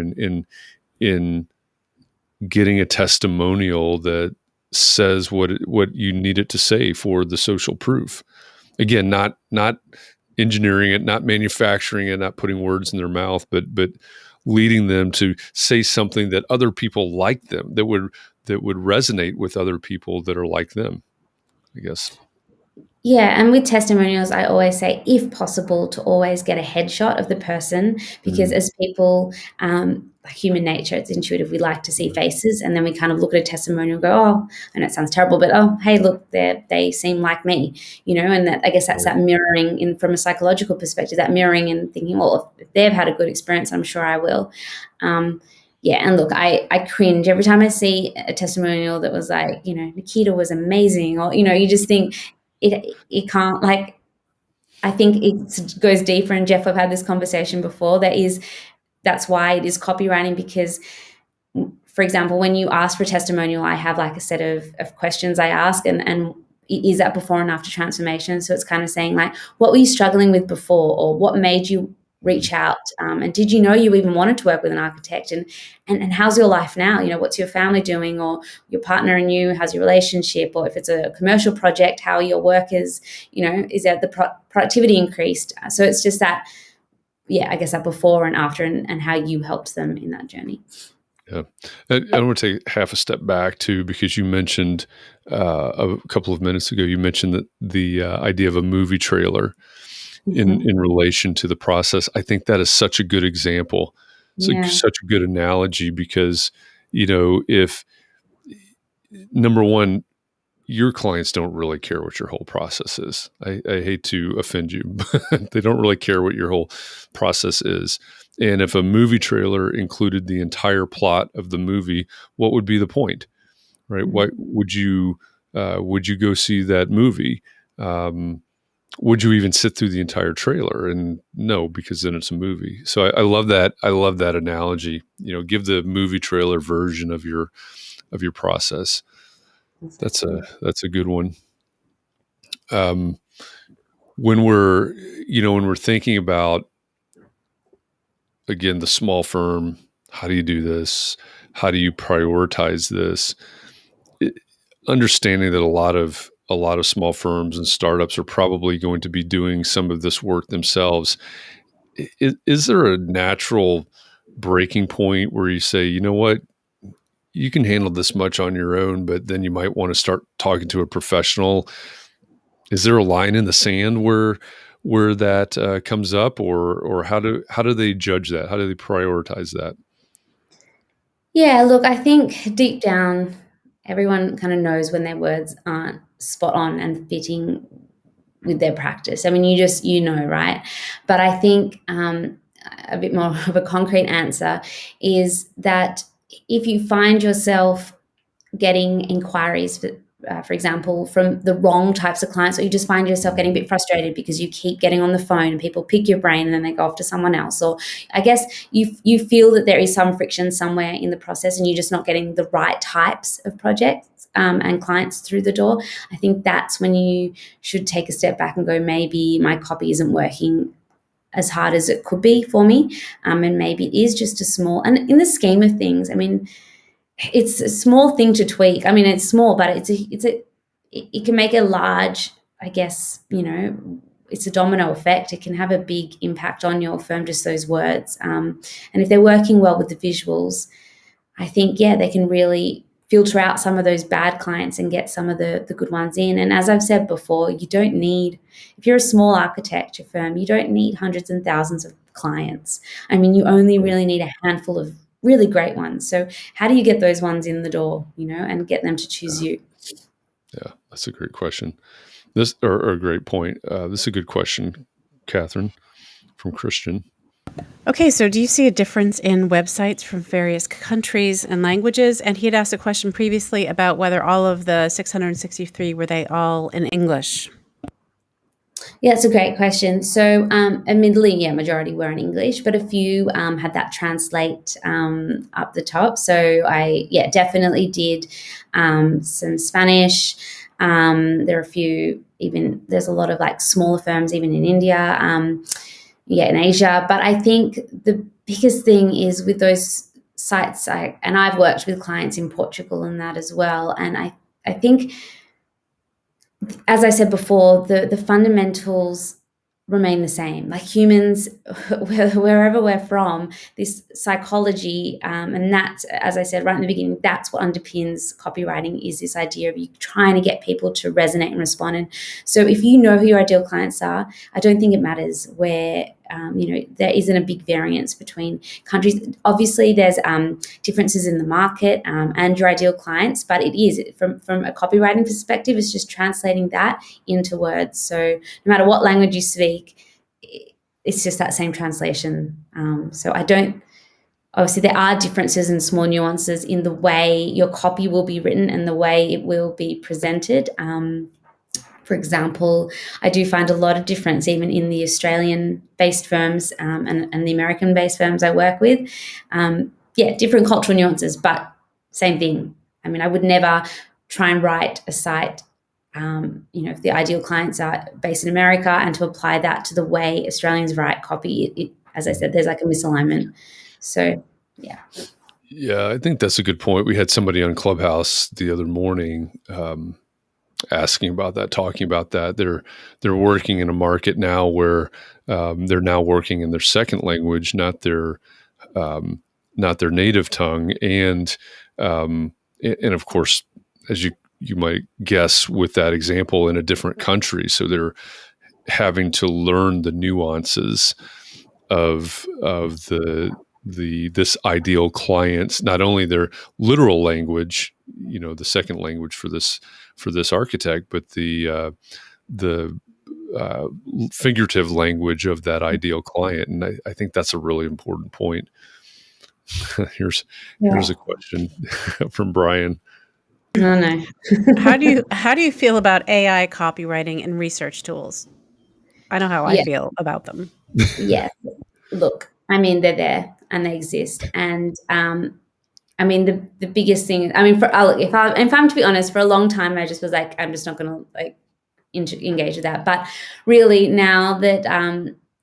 Speaker 1: in getting a testimonial that says what you need it to say for the social proof. Again, not engineering it, not manufacturing it, not putting words in their mouth, but leading them to say something that other people like them, that would resonate with other people that are like them, I guess.
Speaker 3: Yeah, and with testimonials, I always say, if possible, to always get a headshot of the person, because as people, like human nature, it's intuitive. We like to see faces, and then we kind of look at a testimonial and go, "Oh, I know it sounds terrible, but oh, hey, look, they seem like me," And that, I guess, that's that mirroring in from a psychological perspective. That mirroring and thinking, well, if they've had a good experience, I'm sure I will. Yeah, and look, I cringe every time I see a testimonial that was like, Nikita was amazing, or you just think. It can't, like, I think it goes deeper, and Jeff, I've had this conversation before. That's why it is copywriting, because, for example, when you ask for a testimonial, I have like a set of questions I ask, and is that before and after transformation? So it's kind of saying like, what were you struggling with before, or what made you reach out, and did you know you even wanted to work with an architect, and how's your life now? What's your family doing, or your partner and you, how's your relationship, or if it's a commercial project, how are your workers, is that the productivity increased? So it's just that, I guess, that before and after, and how you helped them in that journey.
Speaker 1: Yeah. I want to take half a step back too, because you mentioned a couple of minutes ago, you mentioned that the idea of a movie trailer in relation to the process. I think that is such a good example. It's such a good analogy, because, if, number one, your clients don't really care what your whole process is. I hate to offend you, but they don't really care what your whole process is. And if a movie trailer included the entire plot of the movie, what would be the point, right? Why would you go see that movie? Would you even sit through the entire trailer? And no, because then it's a movie. So I love that. I love that analogy. Give the movie trailer version of your process. That's a good one. When we're thinking about, again, the small firm, how do you do this? How do you prioritize this? Understanding that a lot of small firms and startups are probably going to be doing some of this work themselves. Is there a natural breaking point where you say, you know what, you can handle this much on your own, but then you might want to start talking to a professional? Is there a line in the sand where that comes up, or how do they judge that? How do they prioritize that?
Speaker 3: Yeah, look, I think deep down, everyone kind of knows when their words aren't spot on and fitting with their practice. I mean, you know, right? But I think a bit more of a concrete answer is that if you find yourself getting inquiries, for example, from the wrong types of clients, or you just find yourself getting a bit frustrated because you keep getting on the phone and people pick your brain and then they go off to someone else, or I guess you feel that there is some friction somewhere in the process and you're just not getting the right types of projects and clients through the door, I think that's when you should take a step back and go, maybe my copy isn't working as hard as it could be for me, and maybe it is just a small, and in the scheme of things, I mean, it's a small thing to tweak. I mean, it's small, but it can make a large, I guess, it's a domino effect. It can have a big impact on your firm, just those words. And if they're working well with the visuals, I think, they can really filter out some of those bad clients and get some of the good ones in. And as I've said before, you don't need, if you're a small architecture firm, you don't need hundreds and thousands of clients. I mean, you only really need a handful of really great ones. So how do you get those ones in the door, and get them to choose you?
Speaker 1: Yeah, that's a great question. Or a great point. This is a good question, Katharine, from Christian.
Speaker 2: Okay, so do you see a difference in websites from various countries and languages? And he had asked a question previously about whether all of the 663, were they all in English?
Speaker 3: Yeah, it's a great question. So, admittedly, majority were in English, but a few had that translate up the top. So I, definitely did some Spanish. There are a few, there's a lot of like smaller firms, even in India, in Asia. But I think the biggest thing is with those sites, and I've worked with clients in Portugal and that as well. And I think, as I said before, the fundamentals remain the same. Like humans, wherever we're from, this psychology, and that's, as I said right in the beginning, that's what underpins copywriting, is this idea of you trying to get people to resonate and respond. And so if you know who your ideal clients are, I don't think it matters where, there isn't a big variance between countries. Obviously, there's differences in the market and your ideal clients, but it is, from a copywriting perspective, it's just translating that into words. So no matter what language you speak, it's just that same translation. So obviously there are differences and small nuances in the way your copy will be written and the way it will be presented. For example, I do find a lot of difference even in the Australian-based firms and the American-based firms I work with. Different cultural nuances, but same thing. I mean, I would never try and write a site, if the ideal clients are based in America, and to apply that to the way Australians write copy. As I said, there's like a misalignment. So, yeah.
Speaker 1: Yeah, I think that's a good point. We had somebody on Clubhouse the other morning asking about that, talking about that. They're working in a market now where they're now working in their second language, not their native tongue, and of course, as you might guess, with that example, in a different country, so they're having to learn the nuances of this ideal client's, not only their literal language, the second language for this architect, but the figurative language of that ideal client. And I think that's a really important point. Here's a question from Brian.
Speaker 3: Oh, no.
Speaker 2: How do you feel about AI copywriting and research tools? I know how I feel about them.
Speaker 3: Yeah. Look, I mean, they're there and they exist. And I mean, the biggest thing, I mean, if I'm to be honest, for a long time, I just was like, I'm just not going to like engage with that. But really now that,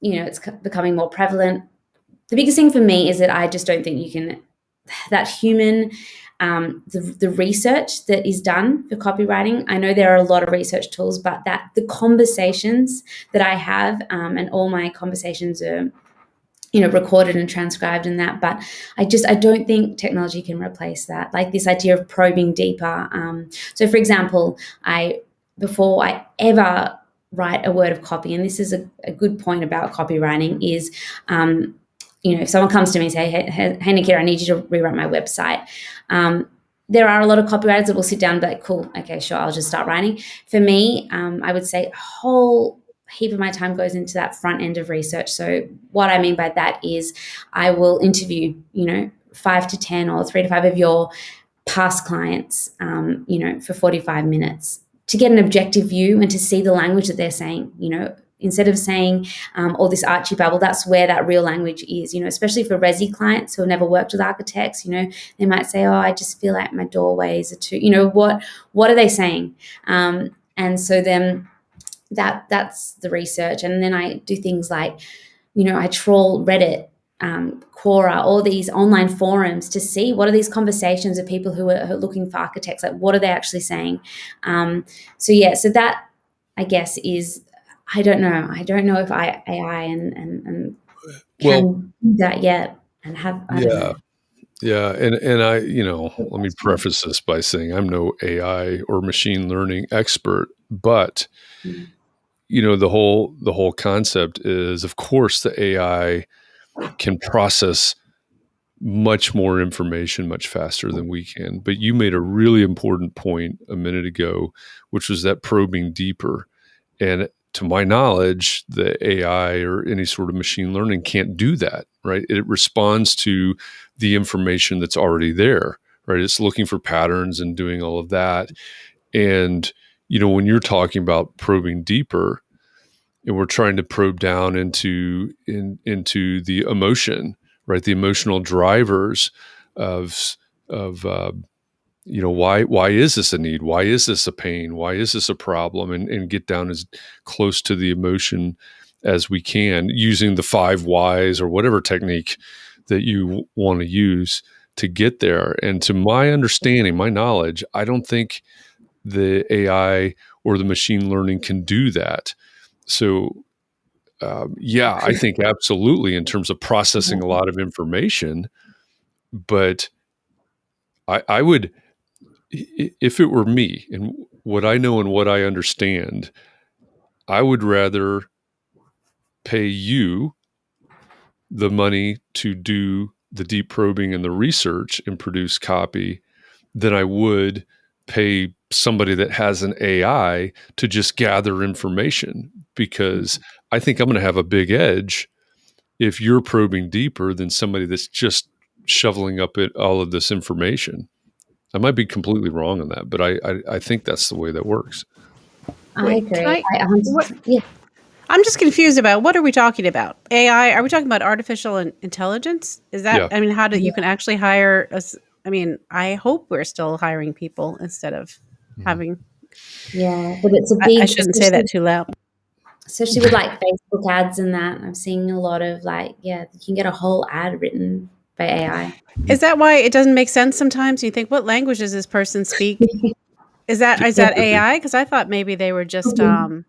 Speaker 3: it's becoming more prevalent, the biggest thing for me is that I just don't think you can, that human, the research that is done for copywriting. I know there are a lot of research tools, but the conversations that I have, and all my conversations are, recorded and transcribed and that, but I don't think technology can replace that. Like this idea of probing deeper. So for example, before I ever write a word of copy, and this is a good point about copywriting, is, if someone comes to me and say, hey Nikita, I need you to rewrite my website. There are a lot of copywriters that will sit down and be like, cool, okay, sure, I'll just start writing. For me, I would say a whole heap of my time goes into that front end of research. So what I mean by that is I will interview, 5 to 10 or 3 to 5 of your past clients, for 45 minutes to get an objective view and to see the language that they're saying, instead of saying all this Archi-babble, that's where that real language is, especially for resi clients who have never worked with architects, they might say, oh, I just feel like my doorways are too, what are they saying? And so then that's the research. And then I do things like, I trawl Reddit, Quora, all these online forums to see what are these conversations of people who are looking for architects, like what are they actually saying? So that, I guess, is I don't know. I don't know if AI and
Speaker 1: Well,
Speaker 3: can do that yet and have, I don't
Speaker 1: yeah.
Speaker 3: know.
Speaker 1: Yeah, and I, let me
Speaker 3: Mm.
Speaker 1: preface this by saying I'm no AI or machine learning expert, but the whole concept is, of course, the AI can process much more information much faster than we can. But you made a really important point a minute ago, which was that probing deeper. And to my knowledge, the AI or any sort of machine learning can't do that, right? It responds to the information that's already there, right? It's looking for patterns and doing all of that. And, when you're talking about probing deeper, and we're trying to probe down into the emotion, right? The emotional drivers of why is this a need? Why is this a pain? Why is this a problem? And get down as close to the emotion as we can using the 5 whys or whatever technique that you want to use to get there. And to my understanding, my knowledge, I don't think the AI or the machine learning can do that. So, yeah, I think absolutely in terms of processing a lot of information, but I would, if it were me and what I know and what I understand, I would rather pay you the money to do the deep probing and the research and produce copy than I would pay somebody that has an AI to just gather information, because I think I'm going to have a big edge if you're probing deeper than somebody that's just shoveling up all of this information. I might be completely wrong on that, but I think that's the way that works.
Speaker 3: I
Speaker 2: Wait,
Speaker 3: agree. I
Speaker 2: what?
Speaker 3: 100%, yeah.
Speaker 2: I'm just confused about what are we talking about? AI? Are we talking about artificial intelligence? Is that?
Speaker 1: Yeah.
Speaker 2: I mean, how do
Speaker 3: Yeah.
Speaker 2: you can actually hire us? I mean, I hope we're still hiring people instead of having.
Speaker 3: Yeah, but it's a
Speaker 2: I
Speaker 3: big,
Speaker 2: shouldn't say that too loud.
Speaker 3: especially with like Facebook ads and that. I'm seeing a lot of you can get a whole ad written by AI.
Speaker 2: Is that why it doesn't make sense sometimes? You think, what language does this person speak? Is that
Speaker 3: Yeah.
Speaker 2: AI? Because I thought maybe they were just,
Speaker 3: Mhm.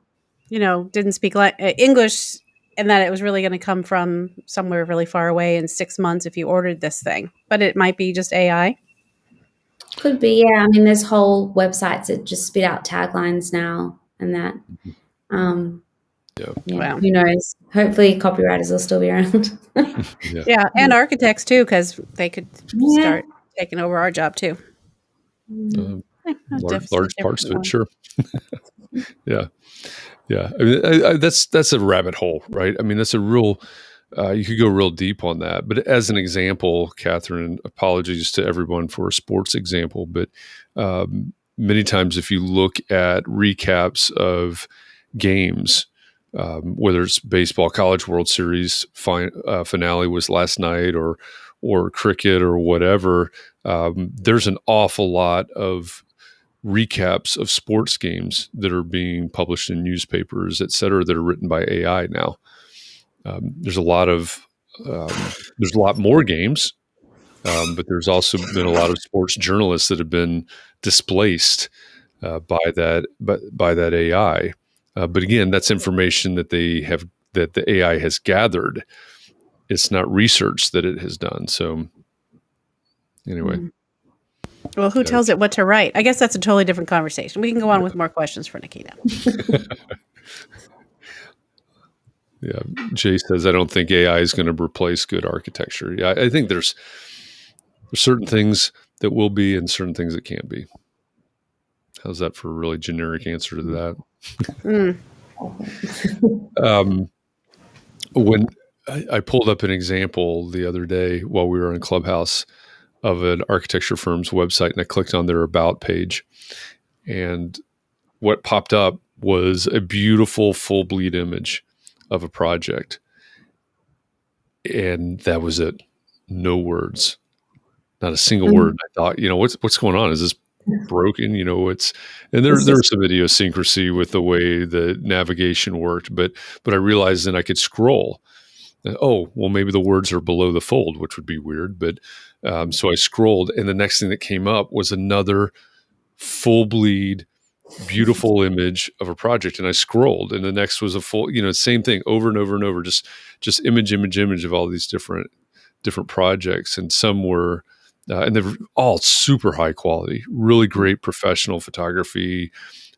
Speaker 2: didn't speak English, and that it was really going to come from somewhere really far away in 6 months if you ordered this thing. But it might be just AI.
Speaker 3: Could be, yeah. I mean, there's whole websites that just spit out taglines now and that.
Speaker 1: Yeah.
Speaker 3: Yeah,
Speaker 2: Wow.
Speaker 3: who knows? Hopefully, copywriters will still be around.
Speaker 1: Yeah.
Speaker 2: Yeah, and architects too, because they could
Speaker 3: Yeah.
Speaker 2: start taking over our job too.
Speaker 3: Mm.
Speaker 1: Large parts of it, sure. Yeah. Yeah. I mean, that's a rabbit hole, right? I mean, that's a real, you could go real deep on that. But as an example, Katharine, apologies to everyone for a sports example, but many times if you look at recaps of games, whether it's baseball, College World Series finale was last night, or cricket or whatever, there's an awful lot of recaps of sports games that are being published in newspapers, et cetera, that are written by AI now. There's a lot more games, but there's also been a lot of sports journalists that have been displaced by that AI. But again, that's information that the AI has gathered. It's not research that it has done. So anyway.
Speaker 2: Well, who tells it what to write? I guess that's a totally different conversation. We can go on with more questions for Nikita.
Speaker 1: Yeah, Jay says, I don't think AI is going to replace good architecture. Yeah, I think there's certain things that will be and certain things that can't be. How's that for a really generic answer to that? When I pulled up an example the other day while we were in Clubhouse of an architecture firm's website, and I clicked on their about page, and what popped up was a beautiful full bleed image of a project. And that was it. No words, not a single word. I thought, what's going on? Is this broken? And there was some idiosyncrasy with the way the navigation worked, but I realized then I could scroll. Oh, well, maybe the words are below the fold, which would be weird. But so I scrolled, and the next thing that came up was another full bleed beautiful image of a project, and I scrolled, and the next was a full, same thing over and over and over, just image of all these different projects, and some were, and they were all super high quality, really great professional photography,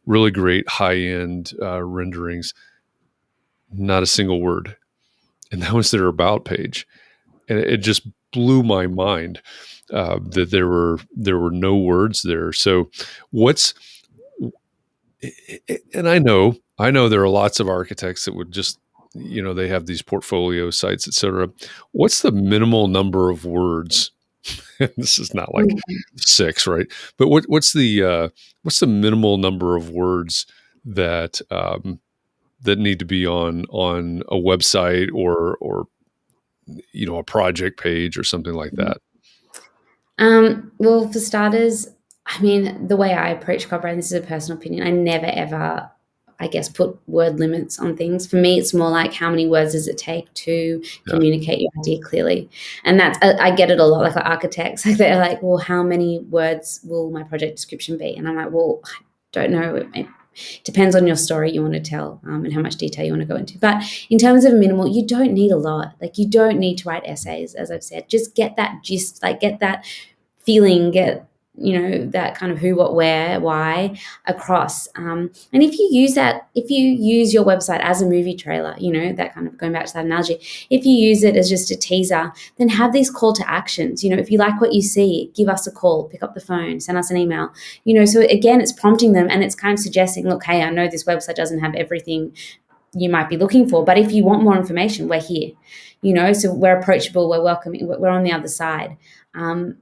Speaker 1: really great high end renderings. Not a single word, and that was their about page, and it just blew my mind that there were no words there. So what's and I know there are lots of architects that would just, they have these portfolio sites, etc. What's the minimal number of words? This is not like 6, right? But what's the minimal number of words that that need to be on a website or a project page or something like that?
Speaker 3: Well, for starters, I mean, the way I approach copywriting, this is a personal opinion, I never ever, I guess, put word limits on things. For me, it's more like, how many words does it take to communicate your idea clearly? And that's, I get it a lot, like architects, like they're like, well, how many words will my project description be? And I'm like, well, I don't know. It depends on your story you want to tell, and how much detail you want to go into. But in terms of minimal, you don't need a lot. Like, you don't need to write essays, as I've said. Just get that gist, like get that feeling, get that kind of who, what, where, why across. And if you use your website as a movie trailer, that kind of, going back to that analogy, if you use it as just a teaser, then have these call to actions. If you like what you see, give us a call, pick up the phone, send us an email. So again, it's prompting them, and it's kind of suggesting, look, hey, I know this website doesn't have everything you might be looking for, but if you want more information, we're here. So we're approachable, we're welcoming, we're on the other side. And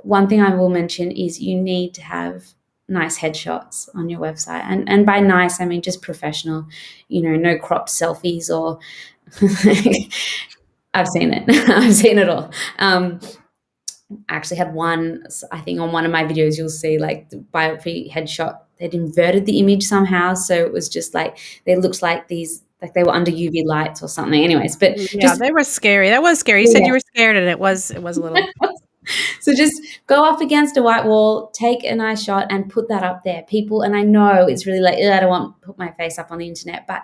Speaker 3: one thing I will mention is you need to have nice headshots on your website. And by nice, I mean just professional, no cropped selfies or I've seen it. I've seen it all. I actually had one, I think on one of my videos, you'll see like the biography headshot, they'd inverted the image somehow. So it was just like, they looked like these, like they were under UV lights or something. Anyways, but
Speaker 2: they were scary. That was scary. You said you were scared, and it was a little.
Speaker 3: So just go up against a white wall, take a nice shot, and put that up there. People, and I know it's really like, I don't want to put my face up on the internet, but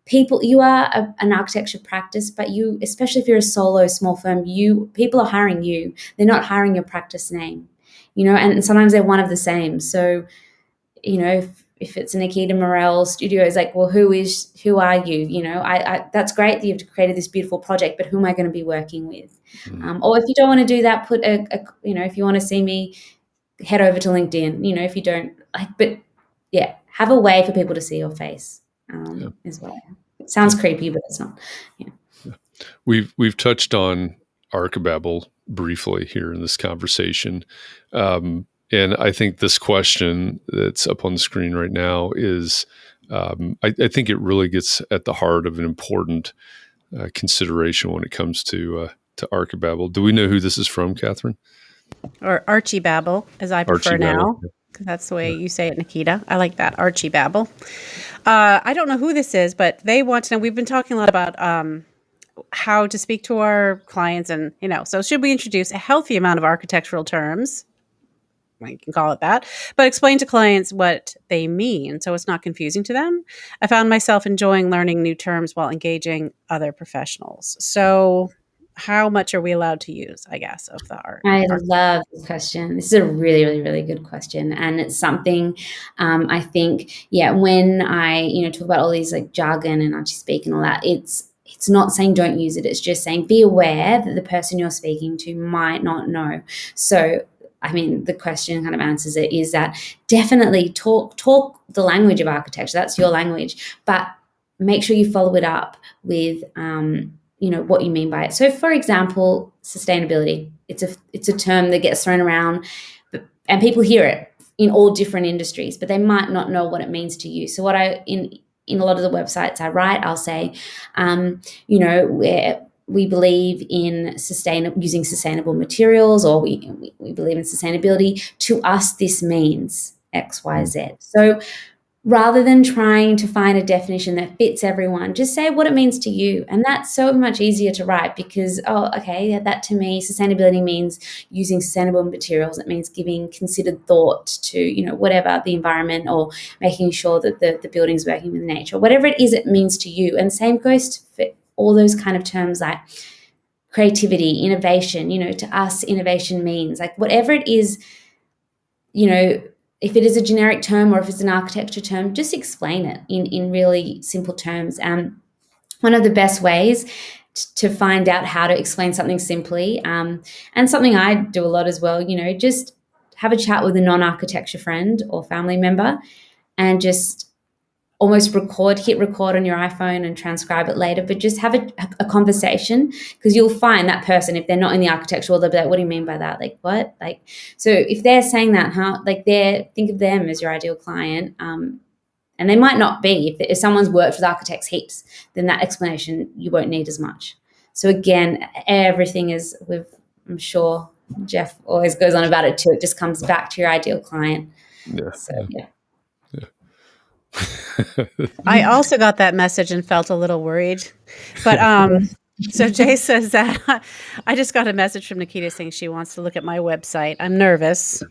Speaker 3: people, you are an architecture practice, but you, especially if you're a solo small firm, people are hiring you. They're not hiring your practice name, and sometimes they're one of the same. So, if it's Nikita Morell Studios, like, well, who are you? I that's great that you've created this beautiful project, but who am I going to be working with? Or if you don't want to do that, put if you want to see me, head over to LinkedIn, if you don't but yeah, have a way for people to see your face, as well. It sounds creepy, but it's not. Yeah.
Speaker 1: We've touched on Archi-babble briefly here in this conversation. And I think this question that's up on the screen right now is, I think it really gets at the heart of an important consideration when it comes to Archi-babble. Do we know who this is from, Katharine?
Speaker 2: Or Archi-babble, as I prefer now, because that's the way you say it, Nikita. I like that, Archi-babble. I don't know who this is, but they want to know. We've been talking a lot about how to speak to our clients, and so should we introduce a healthy amount of architectural terms? You can call it that, but explain to clients what they mean so it's not confusing to them. I found myself enjoying learning new terms while engaging other professionals. So how much are we allowed to use, I guess, of the art?
Speaker 3: I love this question. This is a really, really, really good question. And it's something I think, when I, talk about all these like jargon and archi-speak and all that, it's not saying don't use it. It's just saying be aware that the person you're speaking to might not know. So I mean, the question kind of answers it, is that definitely talk the language of architecture. That's your language, but make sure you follow it up with, what you mean by it. So, for example, sustainability. It's a term that gets thrown around, and people hear it in all different industries, but they might not know what it means to you. So, what in a lot of the websites I write, I'll say, we believe in using sustainable materials, or we believe in sustainability. To us, this means X, Y, Z. So rather than trying to find a definition that fits everyone, just say what it means to you. And that's so much easier to write because, that to me, sustainability means using sustainable materials. It means giving considered thought to, whatever the environment, or making sure that the building's working with nature, whatever it is it means to you. And same goes for all those kind of terms like creativity, innovation. To us, innovation means like whatever it is, if it is a generic term or if it's an architecture term, just explain it in really simple terms. One of the best ways to find out how to explain something simply, and something I do a lot as well, just have a chat with a non-architecture friend or family member and just almost hit record on your iPhone and transcribe it later, but just have a conversation, because you'll find that person, if they're not in the architectural, they'll be like, what do you mean by that? Like, what? Like, so if they're saying that, think of them as your ideal client. And they might not be. If someone's worked with architects heaps, then that explanation you won't need as much. So again, everything is I'm sure Jeff always goes on about it too. It just comes back to your ideal client.
Speaker 1: Yeah.
Speaker 3: So, yeah.
Speaker 2: I also got that message and felt a little worried. But so Jay says that I just got a message from Nikita saying she wants to look at my website. I'm nervous.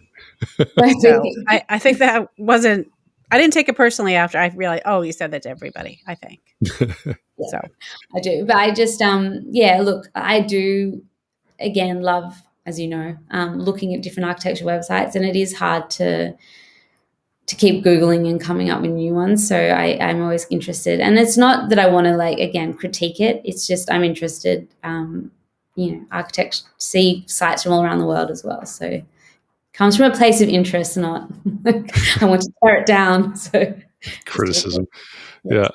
Speaker 2: So I think that wasn't, I didn't take it personally after I realized, you said that to everybody, I think. So
Speaker 3: I do. But I just, look, I do, again, love, as you know, looking at different architecture websites, and it is hard to keep Googling and coming up with new ones. So I'm always interested. And it's not that I want to critique it. It's just I'm interested, architects see sites from all around the world as well. So it comes from a place of interest, not I want to tear it down. So
Speaker 1: criticism. Yeah.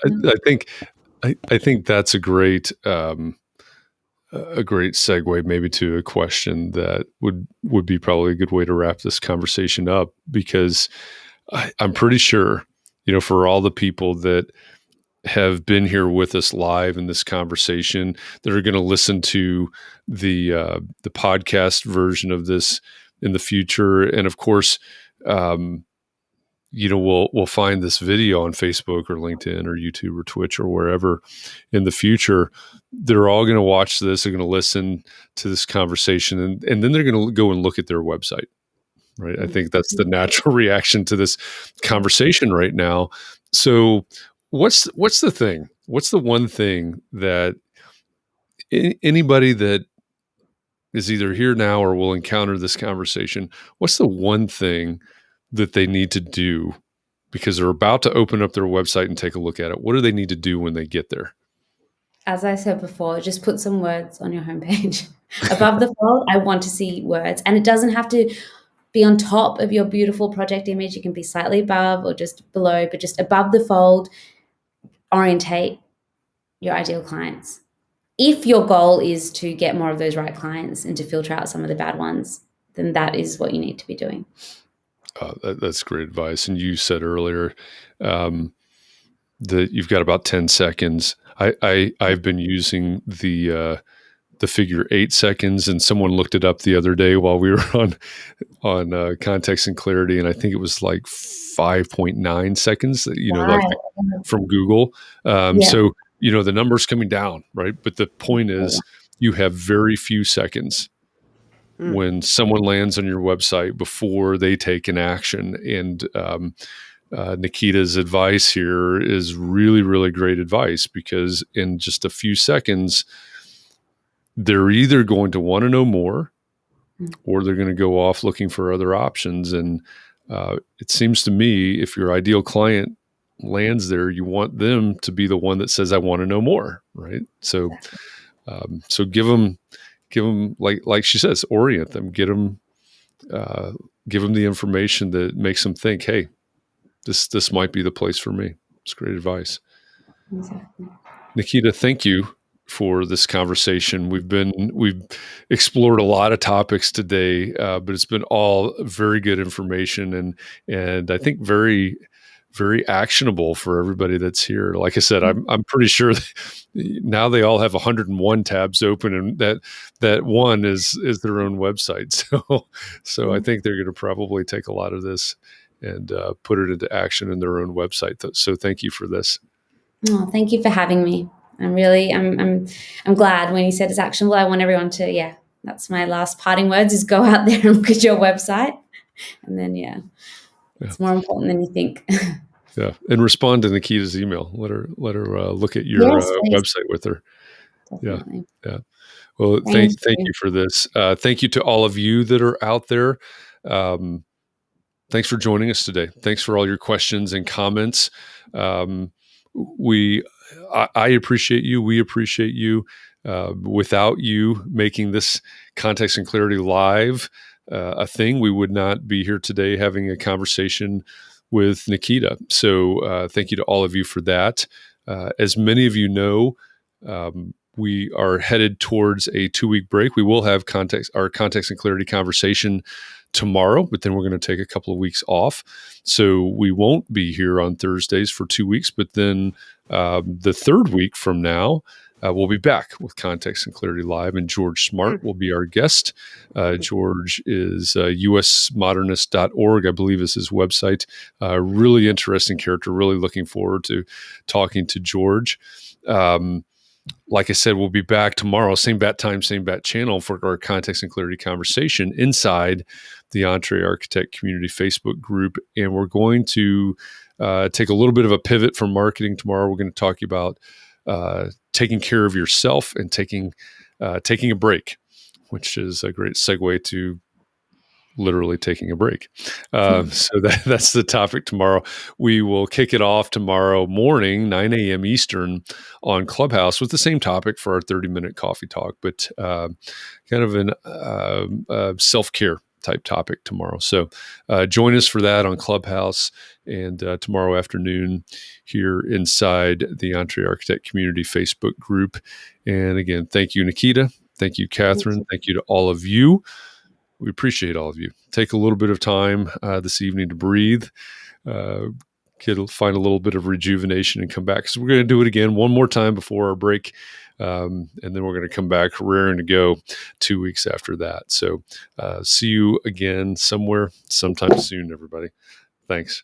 Speaker 1: I think that's a great segue maybe to a question that would be probably a good way to wrap this conversation up, because I'm pretty sure, for all the people that have been here with us live in this conversation, that are going to listen to the podcast version of this in the future, and of course, we'll find this video on Facebook or LinkedIn or YouTube or Twitch or wherever in the future. They're all going to watch this. They're going to listen to this conversation, and then they're going to go and look at their website. Right. I think that's the natural reaction to this conversation right now. So what's the thing? What's the one thing that anybody that is either here now or will encounter this conversation, what's the one thing that they need to do because they're about to open up their website and take a look at it? What do they need to do when they get there?
Speaker 3: As I said before, just put some words on your homepage. Above the fold, I want to see words. And it doesn't have to be on top of your beautiful project image. It can be slightly above or just below, but just above the fold, orientate your ideal clients. If your goal is to get more of those right clients and to filter out some of the bad ones, then that is what you need to be doing.
Speaker 1: That's great advice. And you said earlier that you've got about 10 seconds. I've been using the figure 8 seconds, and someone looked it up the other day while we were on Context and Clarity, and I think it was like 5.9 seconds. Like from Google. So the number's coming down, right? But the point is, you have very few seconds when someone lands on your website before they take an action. And Nikita's advice here is really, really great advice, because in just a few seconds, they're either going to want to know more or they're going to go off looking for other options. And it seems to me, if your ideal client lands there, you want them to be the one that says, I want to know more, right? So so give them, like she says, orient them, give them the information that makes them think, hey, this might be the place for me. It's great advice.
Speaker 3: Exactly.
Speaker 1: Nikita, thank you for this conversation. We've explored a lot of topics today, but it's been all very good information and I think very, very actionable for everybody that's here. Like I said, I'm pretty sure now they all have 101 tabs open, and that one is their own website. So I think they're going to probably take a lot of this put it into action in their own website. So thank you for this.
Speaker 3: Oh, thank you for having me. I'm glad when you said it's actionable. I want everyone to, that's my last parting words, is go out there and look at your website. And then, it's more important than you think.
Speaker 1: Yeah. And respond to Nikita's email. Let her look at your website with her.
Speaker 3: Definitely.
Speaker 1: Yeah. Well, thank you for this. Thank you to all of you that are out there. Thanks for joining us today. Thanks for all your questions and comments. I appreciate you. We appreciate you. Without you making this Context and Clarity Live a thing, we would not be here today having a conversation with Nikita. So thank you to all of you for that. As many of you know, we are headed towards a 2-week break. We will have our Context and Clarity conversation tomorrow, but then we're going to take a couple of weeks off. So we won't be here on Thursdays for 2 weeks, but then the third week from now, we'll be back with Context and Clarity Live, and George Smart will be our guest. George is usmodernist.org, I believe is his website. Really interesting character. Really looking forward to talking to George. Like I said, we'll be back tomorrow, same bat time, same bat channel, for our Context and Clarity conversation inside the Entre Architect Community Facebook group. And we're going to take a little bit of a pivot from marketing tomorrow. We're going to talk about taking care of yourself and taking a break, which is a great segue to literally taking a break. So that's the topic tomorrow. We will kick it off tomorrow morning, 9 a.m. Eastern, on Clubhouse with the same topic for our 30-minute coffee talk, but kind of an self-care type topic tomorrow. So join us for that on Clubhouse, and tomorrow afternoon here inside the Entre Architect Community Facebook group. And again, thank you, Nikita. Thank you, Katharine. Thank you to all of you. We appreciate all of you. Take a little bit of time this evening to breathe, find a little bit of rejuvenation, and come back. So we're going to do it again one more time before our break, and then we're going to come back raring to go 2 weeks after that. So see you again sometime soon, everybody. Thanks.